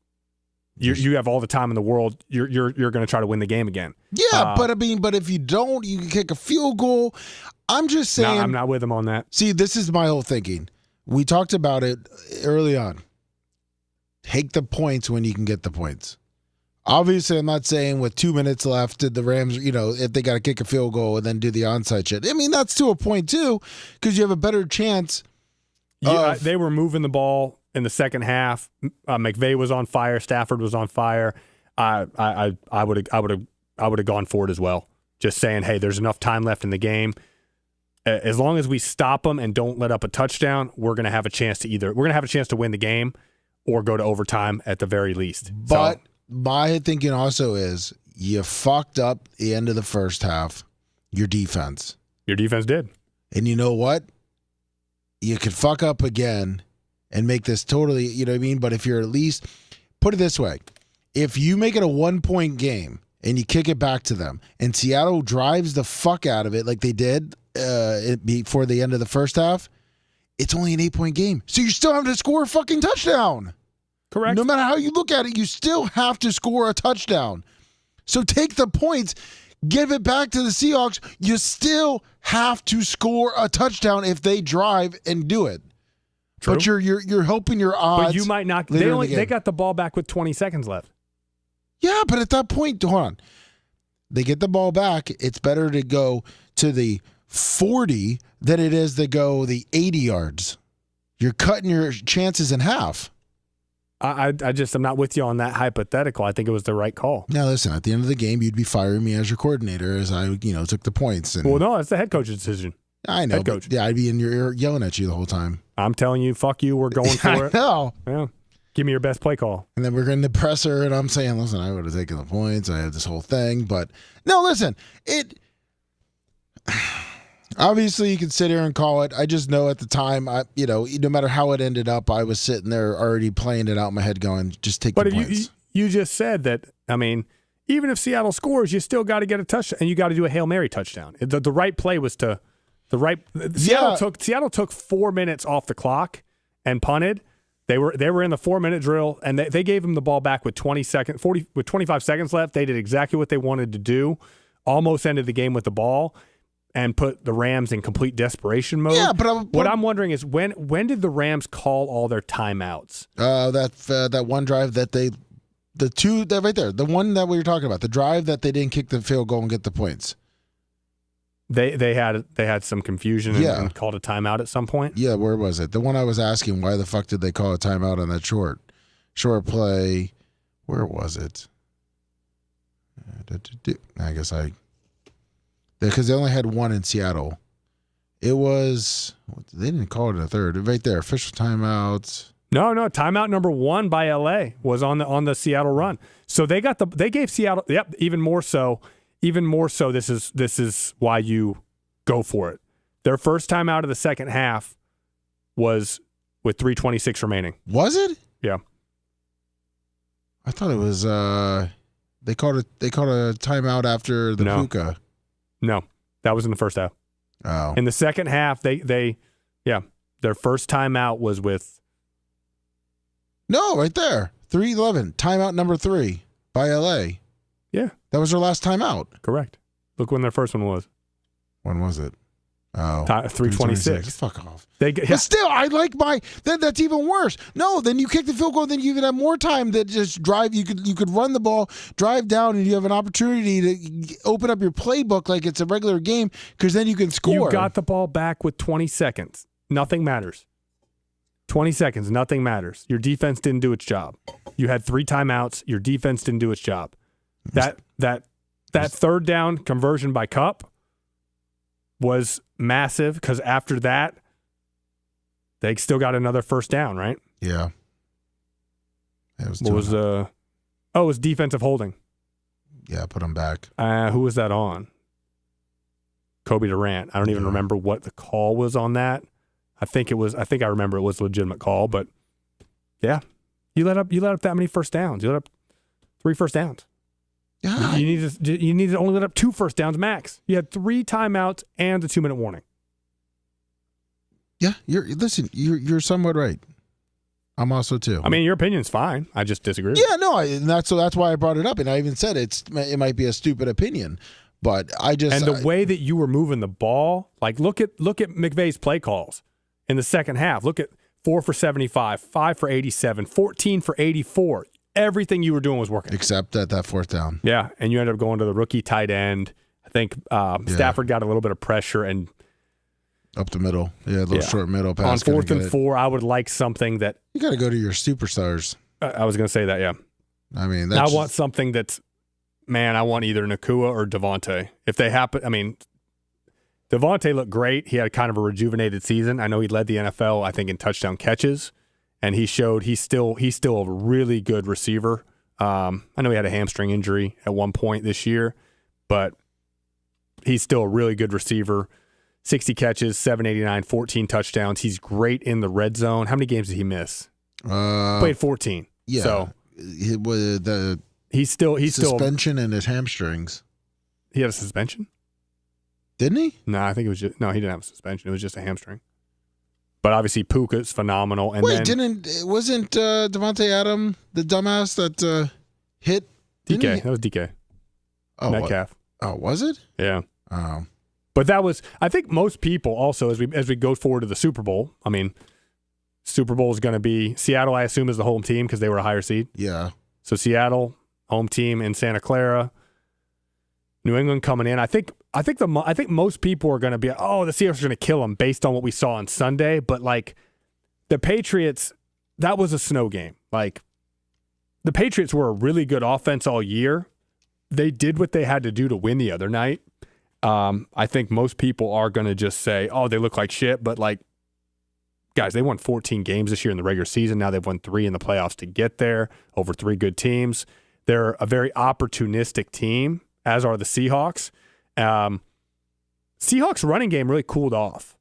You have all the time in the world. You're going to try to win the game again. Yeah, but if you don't, you can kick a field goal. I'm just saying. No, I'm not with him on that. See, this is my whole thinking. We talked about it early on. Take the points when you can get the points. Obviously, I'm not saying with 2 minutes left, did the Rams, if they got to kick a field goal and then do the onside shit. I mean, that's to a point too, because you have a better chance. Yeah, they were moving the ball in the second half. McVay was on fire. Stafford was on fire. I would have gone for it as well. Just saying, hey, there's enough time left in the game. As long as we stop them and don't let up a touchdown, we're going to have a chance to win the game or go to overtime at the very least. But my thinking also is you fucked up the end of the first half. Your defense. Your defense did. And you know what? You could fuck up again and make this totally, you know what I mean? But if you're at least, put it this way, if you make it a 1-point game and you kick it back to them and Seattle drives the fuck out of it like they did before the end of the first half, it's only an 8-point game. So you still have to score a fucking touchdown. Correct. No matter how you look at it, you still have to score a touchdown. So take the points, give it back to the Seahawks. You still have to score a touchdown if they drive and do it. True. But you're hoping your odds. But you might not. They got the ball back with 20 seconds left. Yeah, but at that point, hold on. They get the ball back. It's better to go to the 40 than it is to go the 80 yards. You're cutting your chances in half. I'm not with you on that hypothetical. I think it was the right call. Now, listen, at the end of the game, you'd be firing me as your coordinator as I, took the points. And, well, no, it's the head coach's decision. I know. Head coach. Yeah, I'd be in your ear yelling at you the whole time. I'm telling you, fuck you, we're going for it. I know. Yeah. Give me your best play call. And then we're in the presser, and I'm saying, listen, I would have taken the points. I had this whole thing. But, no, listen, obviously, you can sit here and call it. I just know at the time, no matter how it ended up, I was sitting there already playing it out in my head going, just take the points. But you just said that, I mean, even if Seattle scores, you still got to get a touchdown, and you got to do a Hail Mary touchdown. The right play was to the right. Seattle took 4 minutes off the clock and punted. They were in the 4-minute drill, and they gave him the ball back with 25 seconds left. They did exactly what they wanted to do. Almost ended the game with the ball. And put the Rams in complete desperation mode. Yeah, but what I'm wondering is when did the Rams call all their timeouts? That one drive that right there, the one that we were talking about, the drive that they didn't kick the field goal and get the points. They had some confusion and called a timeout at some point. Yeah, where was it? The one I was asking, why the fuck did they call a timeout on that short play? Where was it? I guess because they only had one in Seattle. It was, they didn't call it a third. Right there, official timeouts. No, timeout number 1 by LA was on the Seattle run. So they gave Seattle, even more so, this is why you go for it. Their first timeout of the second half was with 3:26 remaining. Was it? Yeah. I thought it was they called a timeout after the Puka. No, that was in the first half. Oh. In the second half, their first timeout was with. No, right there. 3:11. Timeout number 3 by LA. Yeah. That was their last timeout. Correct. Look when their first one was. When was it? Oh, 326. Fuck off. But still, I like that's even worse. No, then you kick the field goal, then you even have more time to just drive. You could run the ball, drive down, and you have an opportunity to open up your playbook like it's a regular game because then you can score. You got the ball back with 20 seconds. Nothing matters. 20 seconds, nothing matters. Your defense didn't do its job. You had 3 timeouts. Your defense didn't do its job. That third down conversion by Kupp was massive because after that, they still got another first down, right? Yeah. It was defensive holding. Yeah, put them back. Who was that on? Kobe Durant. I don't even remember what the call was on that. I think I remember it was a legitimate call, but yeah, you let up that many first downs. You let up 3 first downs. Yeah. You need to only let up 2 first downs max. You had 3 timeouts and a 2-minute warning. Yeah, you're somewhat right. I'm also too. I mean, your opinion's fine. I just disagree. Yeah, no, that's why I brought it up, and I even said it might be a stupid opinion, but the way that you were moving the ball, like look at McVay's play calls in the second half. Look at 4 for 75, 5 for 87, 14 for 84. Everything you were doing was working. Except at that fourth down. Yeah, and you ended up going to the rookie tight end. I think Stafford got a little bit of pressure and up the middle. Yeah, a little short middle pass. On 4th and 4, I would like something that you got to go to your superstars. I was going to say that. Yeah, I mean, I want something that's I want either Nakua or Devontae. If they happen, I mean, Devontae looked great. He had kind of a rejuvenated season. I know he led the NFL, I think, in touchdown catches. And he showed he's still a really good receiver. I know he had a hamstring injury at one point this year, but he's still a really good receiver. 60 catches, 789, 14 touchdowns. He's great in the red zone. How many games did he miss? Played 14. Yeah. So he's still suspension in his hamstrings. He had a suspension? Didn't he? No, I think it was just he didn't have a suspension. It was just a hamstring. But obviously Puka's phenomenal. And wasn't Devontae Adams the dumbass that hit DK? That was DK. Oh, Metcalf. Oh, was it? Yeah. Oh. But that was, I think most people also, as we go forward to the Super Bowl, I mean, Super Bowl is going to be Seattle, I assume, is the home team because they were a higher seed. Yeah. So Seattle, home team in Santa Clara. New England coming in. I think most people are going to be, the Seahawks are going to kill them based on what we saw on Sunday. But like the Patriots, that was a snow game. Like the Patriots were a really good offense all year. They did what they had to do to win the other night. I think most people are going to just say, they look like shit. But like, guys, they won 14 games this year in the regular season. Now they've won 3 in the playoffs to get there over 3 good teams. They're a very opportunistic team, as are the Seahawks. Seahawks running game really cooled off.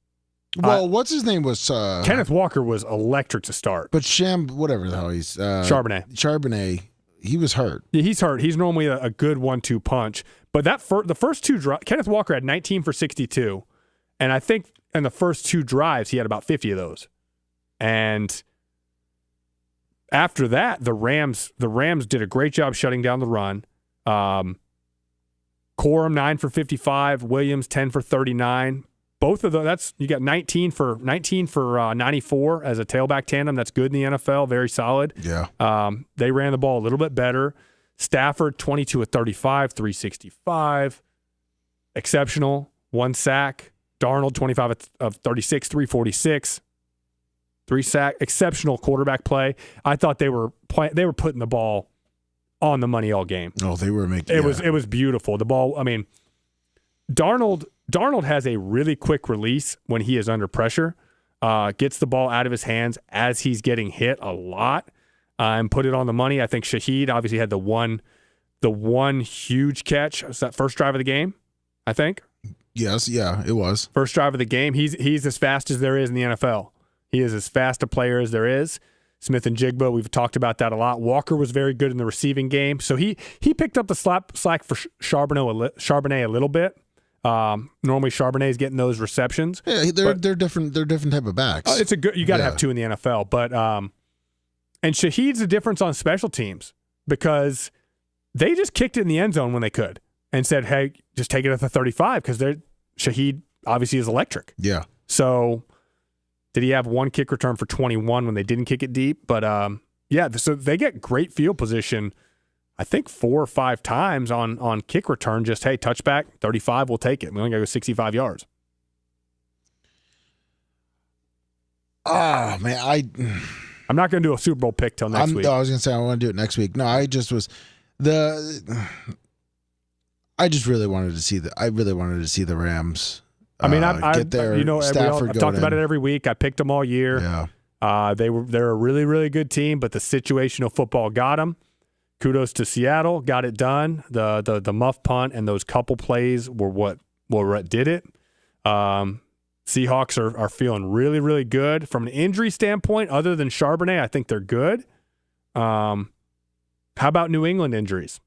Well, what's his name was Kenneth Walker was electric to start. But whatever the hell he's Charbonnet, he was hurt. Yeah, he's hurt. He's normally a good 1-2 punch. But the first 2 drives, Kenneth Walker had 19 for 62, and I think in the first 2 drives he had about 50 of those. And after that, the Rams did a great job shutting down the run. Corum 9 for 55, Williams 10 for 39. Both of those, you got 19 for 94 as a tailback tandem. That's good in the NFL, very solid. Yeah. They ran the ball a little bit better. Stafford 22 of 35, 365, exceptional, 1 sack. Darnold 25 of 36, 346, 3 sack. Exceptional quarterback play. I thought they were putting the ball on the money all game. Oh, they were making it was beautiful. The ball, I mean, Darnold has a really quick release when he is under pressure. Gets the ball out of his hands as he's getting hit a lot, and put it on the money. I think Shaheed obviously had the one huge catch. Was that first drive of the game? I think. Yes, yeah, it was. First drive of the game. He's as fast as there is in the NFL. He is as fast a player as there is. Smith and Jigba, we've talked about that a lot. Walker was very good in the receiving game. So he picked up the slack for Charbonnet a little bit. Normally Charbonnet is getting those receptions. Yeah, they're different. They're different type of backs. It's you got to have 2 in the NFL. But and Shaheed's the difference on special teams because they just kicked it in the end zone when they could and said, "Hey, just take it at the 35," because Shaheed obviously is electric. Yeah. So did he have one kick return for 21 when they didn't kick it deep? But so they get great field position, I think 4 or 5 times on kick return. Just, hey, touchback, 35, we'll take it. We only got to go 65 yards. Oh, man, I'm not going to do a Super Bowl pick till next week. I was going to say I want to do it next week. No, I just really wanted to see the Rams. I mean, get there. I've talked about it every week. I picked them all year. Yeah. They're a really, really good team, but the situational football got them. Kudos to Seattle, got it done. The muff punt and those couple plays were what did it. Seahawks are feeling really, really good from an injury standpoint. Other than Charbonnet, I think they're good. How about New England injuries?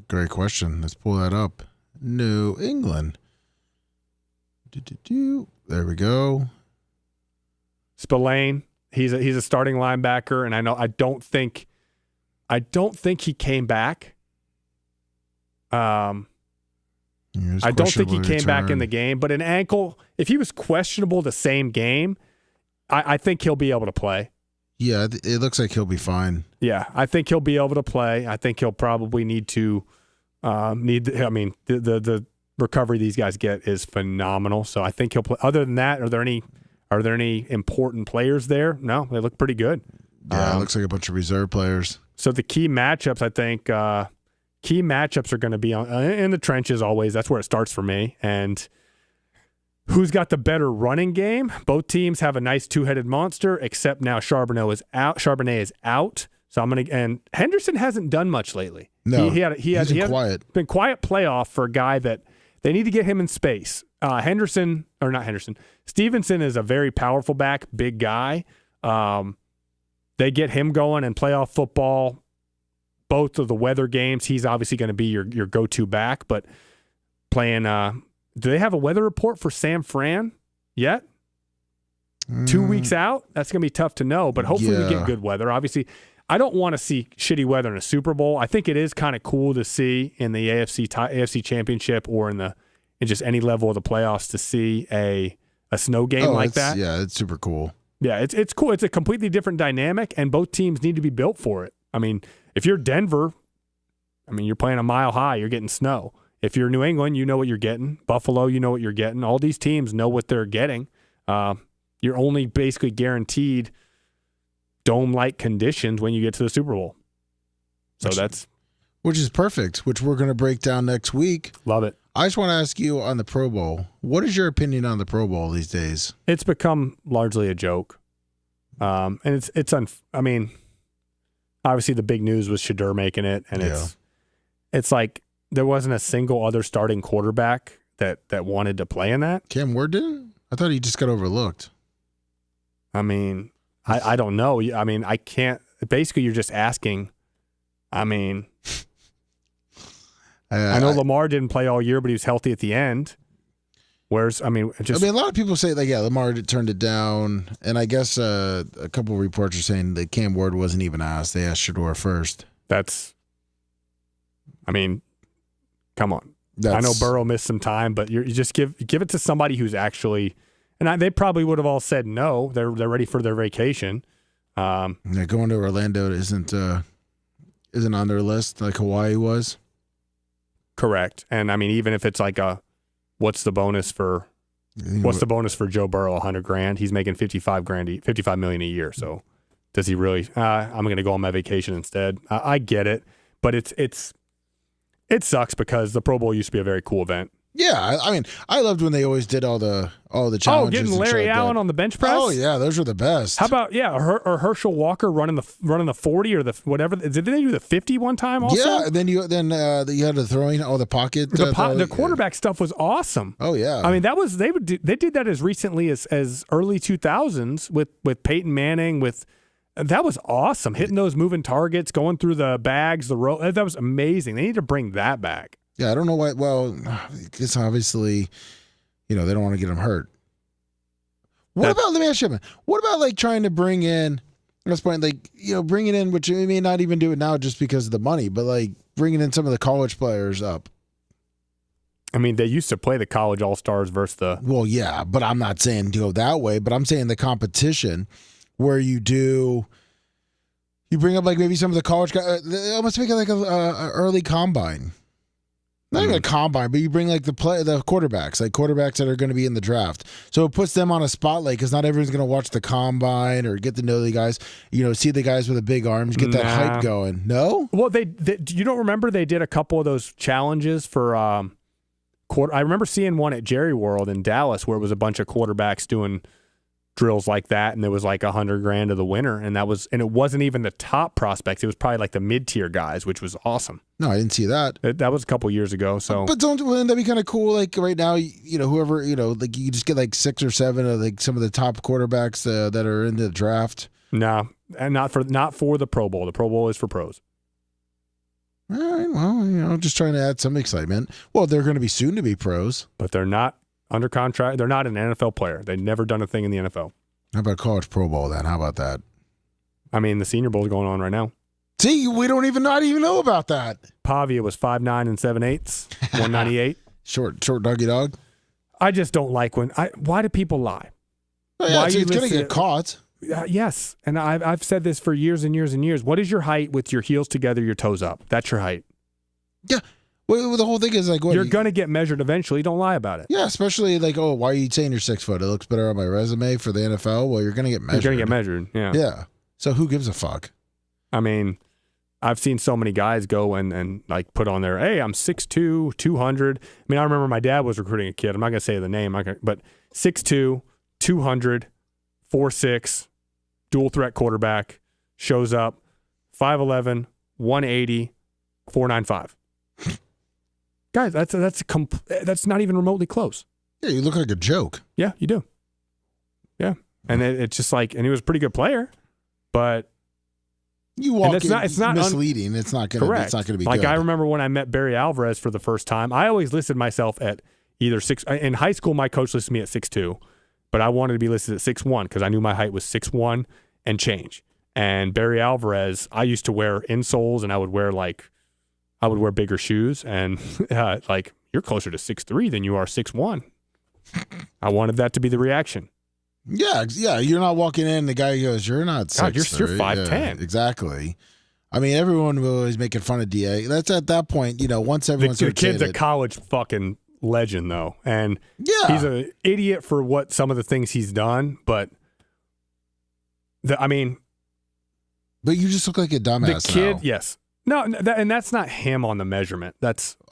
Great question. Let's pull that up. New England. There we go. Spillane, he's a starting linebacker, and I don't think he came back. I don't think he came back in the game, but an ankle, if he was questionable the same game, I think he'll be able to play. Yeah, it looks like he'll be fine. Yeah, I think he'll be able to play. I think he'll probably the recovery these guys get is phenomenal. So I think he'll play. Other than that, are there any important players there? No, they look pretty good. Yeah, it looks like a bunch of reserve players. So the key matchups, I think, are going to be in the trenches always. That's where it starts for me. And who's got the better running game? Both teams have a nice two-headed monster, except now Charbonnet is out. So and Henderson hasn't done much lately. No, he's been quiet. Been quiet playoff for a guy that they need to get him in space. Stevenson is a very powerful back, big guy. They get him going in playoff football. Both of the weather games, he's obviously going to be your go-to back. But playing, do they have a weather report for San Fran yet? 2 weeks out? That's going to be tough to know, but hopefully we get good weather. Obviously, I don't want to see shitty weather in a Super Bowl. I think it is kind of cool to see in the AFC Championship or in just any level of the playoffs to see a snow game like that. Yeah, it's super cool. Yeah, it's cool. It's a completely different dynamic, and both teams need to be built for it. I mean, if you're Denver, you're playing a mile high, you're getting snow. If you're New England, you know what you're getting. Buffalo, you know what you're getting. All these teams know what they're getting. You're only basically guaranteed dome-like conditions when you get to the Super Bowl. So which is perfect, which we're going to break down next week. Love it. I just want to ask you on the Pro Bowl, what is your opinion on the Pro Bowl these days? It's become largely a joke. And obviously the big news was Shadur making it, and it's like there wasn't a single other starting quarterback that wanted to play in that. Cam Ward didn't? I thought he just got overlooked. I don't know. I can't. Basically, you're just asking. I know Lamar didn't play all year, but he was healthy at the end. Whereas, a lot of people say Lamar turned it down, and I guess a couple of reports are saying that Cam Ward wasn't even asked. They asked Shador first. Come on. I know Burrow missed some time, but you just give it to somebody who's actually, and they probably would have all said no. They're ready for their vacation. Going to Orlando isn't on their list like Hawaii was. Correct, and even if it's like what's the bonus for Joe Burrow? $100,000. He's making $55 million a year. So does he really? I'm going to go on my vacation instead. I get it, but it sucks because the Pro Bowl used to be a very cool event. Yeah, I loved when they always did all the challenges. Oh, getting Larry Allen on the bench press. Oh yeah, those were the best. How about or Herschel Walker running the 40 or the whatever? Did they do the 50 one time also? Yeah, and then you had the throwing, the pocket. The quarterback stuff was awesome. Oh yeah, they did that as recently as early 2000s with Peyton Manning That was awesome. Hitting those moving targets, going through the bags, the row. That was amazing. They need to bring that back. Yeah, I don't know why. Well, it's obviously, they don't want to get him hurt. Let me ask you, what about trying to bring in, at this point, bring it in, which we may not even do it now just because of the money, but bringing in some of the college players up? I mean, they used to play the college all-stars versus the... Well, yeah, but I'm not saying go that way, but I'm saying the competition where you bring up like maybe some of the college guys, almost make it like a early combine. Not even a combine, but you bring like the quarterbacks that are going to be in the draft. So it puts them on a spotlight because not everyone's going to watch the combine or get to know the guys, see the guys with the big arms, get that hype going. No? Well, you don't remember they did a couple of those challenges for I remember seeing one at Jerry World in Dallas where it was a bunch of quarterbacks doing drills like that, and there was like $100,000 to the winner, and it wasn't even the top prospects. It was probably like the mid-tier guys, which was awesome. No, I didn't see that. That was a couple years ago. So, but wouldn't that be kind of cool? Like right now, whoever like you just get like 6 or 7 of like some of the top quarterbacks that are in the draft. No, and not for the Pro Bowl. The Pro Bowl is for pros. All right. Well, just trying to add some excitement. Well, they're going to be soon to be pros, but they're not under contract. They're not an NFL player. They've never done a thing in the NFL. How about college Pro Bowl then? How about that? I mean, the Senior Bowl is going on right now. See, we don't even know about that. Pavia was 5'9" and 7/8", 198. Short doggy dog. I just don't like why do people lie? Oh, yeah, it's going to get caught. Yes, and I've said this for years and years and years. What is your height with your heels together, your toes up? That's your height. Yeah. Well, the whole thing is like, what, you're going to get measured eventually. Don't lie about it. Yeah, especially like, why are you saying you're 6 foot? It looks better on my resume for the NFL. Well, you're going to get measured. You're going to get measured, yeah. Yeah. So who gives a fuck? I mean, I've seen so many guys go and like put on there, hey, I'm 6'2", 200. I mean, I remember my dad was recruiting a kid. I'm not going to say the name, but 6'2", 200, 4'6", dual threat quarterback, shows up, 5'11", 180, 495. Guys, that's not even remotely close. Yeah, you look like a joke. Yeah, you do. Yeah, and it's just like, and he was a pretty good player, but you walk. It's not misleading. It's not going to. It's not going to be like good. I remember when I met Barry Alvarez for the first time. I always listed myself at either 6. In high school, my coach listed me at 6'2", but I wanted to be listed at 6'1" because I knew my height was 6'1" and change. And Barry Alvarez, I used to wear insoles, and I would wear bigger shoes, and like, you're closer to 6'3" than you are 6'1". I wanted that to be the reaction. Yeah. You're not walking in, the guy goes, "You're not 6'3". You're 5'10". Yeah, exactly. I mean, everyone was always making fun of DA. That's at that point, once everyone's the kid's a college fucking legend, though, and he's an idiot for what some of the things he's done, but but you just look like a dumbass. The kid, now. yes. No, and that's not him on the measurement.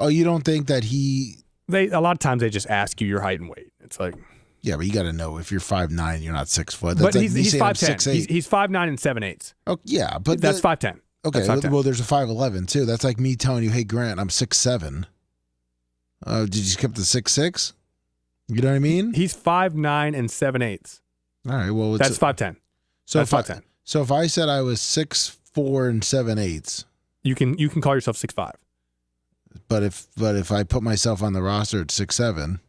You don't think that a lot of times they just ask you your height and weight. It's like, yeah, but you got to know if you're 5'9", you're not 6 foot. That's but like he's 5'10". He's 5'9" and 7/8". Oh yeah, but that's 5'10". Okay, that's 5'10". Well, there's a 5'11" too. That's like me telling you, "Hey Grant, I'm 6'7". Did you skip the 6'6"? You know what I mean? He's 5'9" and 7/8". All right, well, that's 5'10". So that's 5'10". So if I said I was 6'4" and 7/8", you can call yourself 6'5". But if I put myself on the roster at 6'7",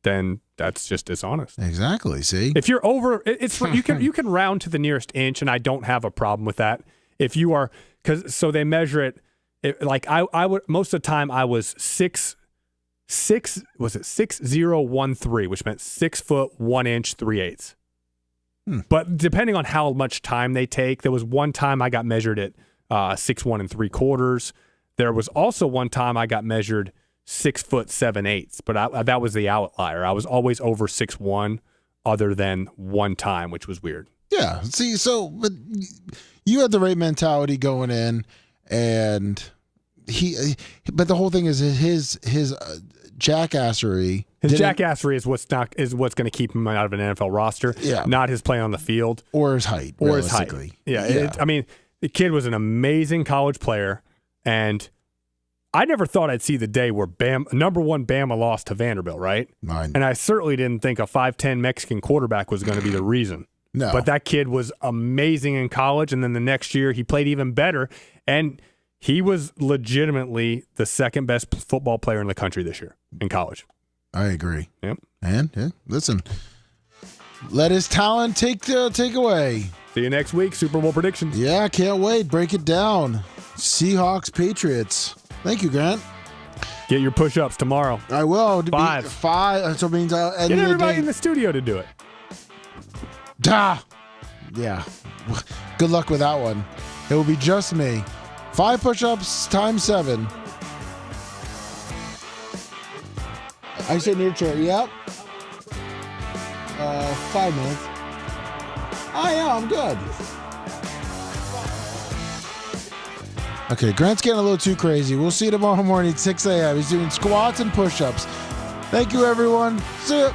then that's just dishonest. Exactly. See, if you're over, you can round to the nearest inch, and I don't have a problem with that. If you are, so they measure it. Like I would, most of the time I was 6'0", 6'0", '13", which meant 6 foot 1 inch 3/8. But depending on how much time they take, there was one time I got measured at 6'1" 3/4. There was also one time I got measured 6 foot 7/8, but that was the outlier. I was always over 6'1", other than one time, which was weird. Yeah. See, but you had the right mentality going in, and but the whole thing is his jackassery. His jackassery is what's going to keep him out of an NFL roster. Yeah. Not his play on the field or his height. Or his height. Yeah. The kid was an amazing college player, and I never thought I'd see the day where number 1 Bama lost to Vanderbilt, right? And I certainly didn't think a 5'10" Mexican quarterback was going to be the reason. No. But that kid was amazing in college, and then the next year he played even better, and he was legitimately the second best football player in the country this year in college. I agree. Yep. And listen, let his talent take away. See you next week. Super Bowl predictions. Yeah, can't wait. Break it down. Seahawks, Patriots. Thank you, Grant. Get your push-ups tomorrow. I will. 5. 5. So it means I'll end Get the everybody day. in the studio to do it. Duh. Yeah. Good luck with that one. It will be just me. 5 push-ups times 7. I sit in your chair. Yep. 5 minutes. Oh, yeah, I'm good. Okay, Grant's getting a little too crazy. We'll see you tomorrow morning at 6 a.m. He's doing squats and push-ups. Thank you, everyone. See ya.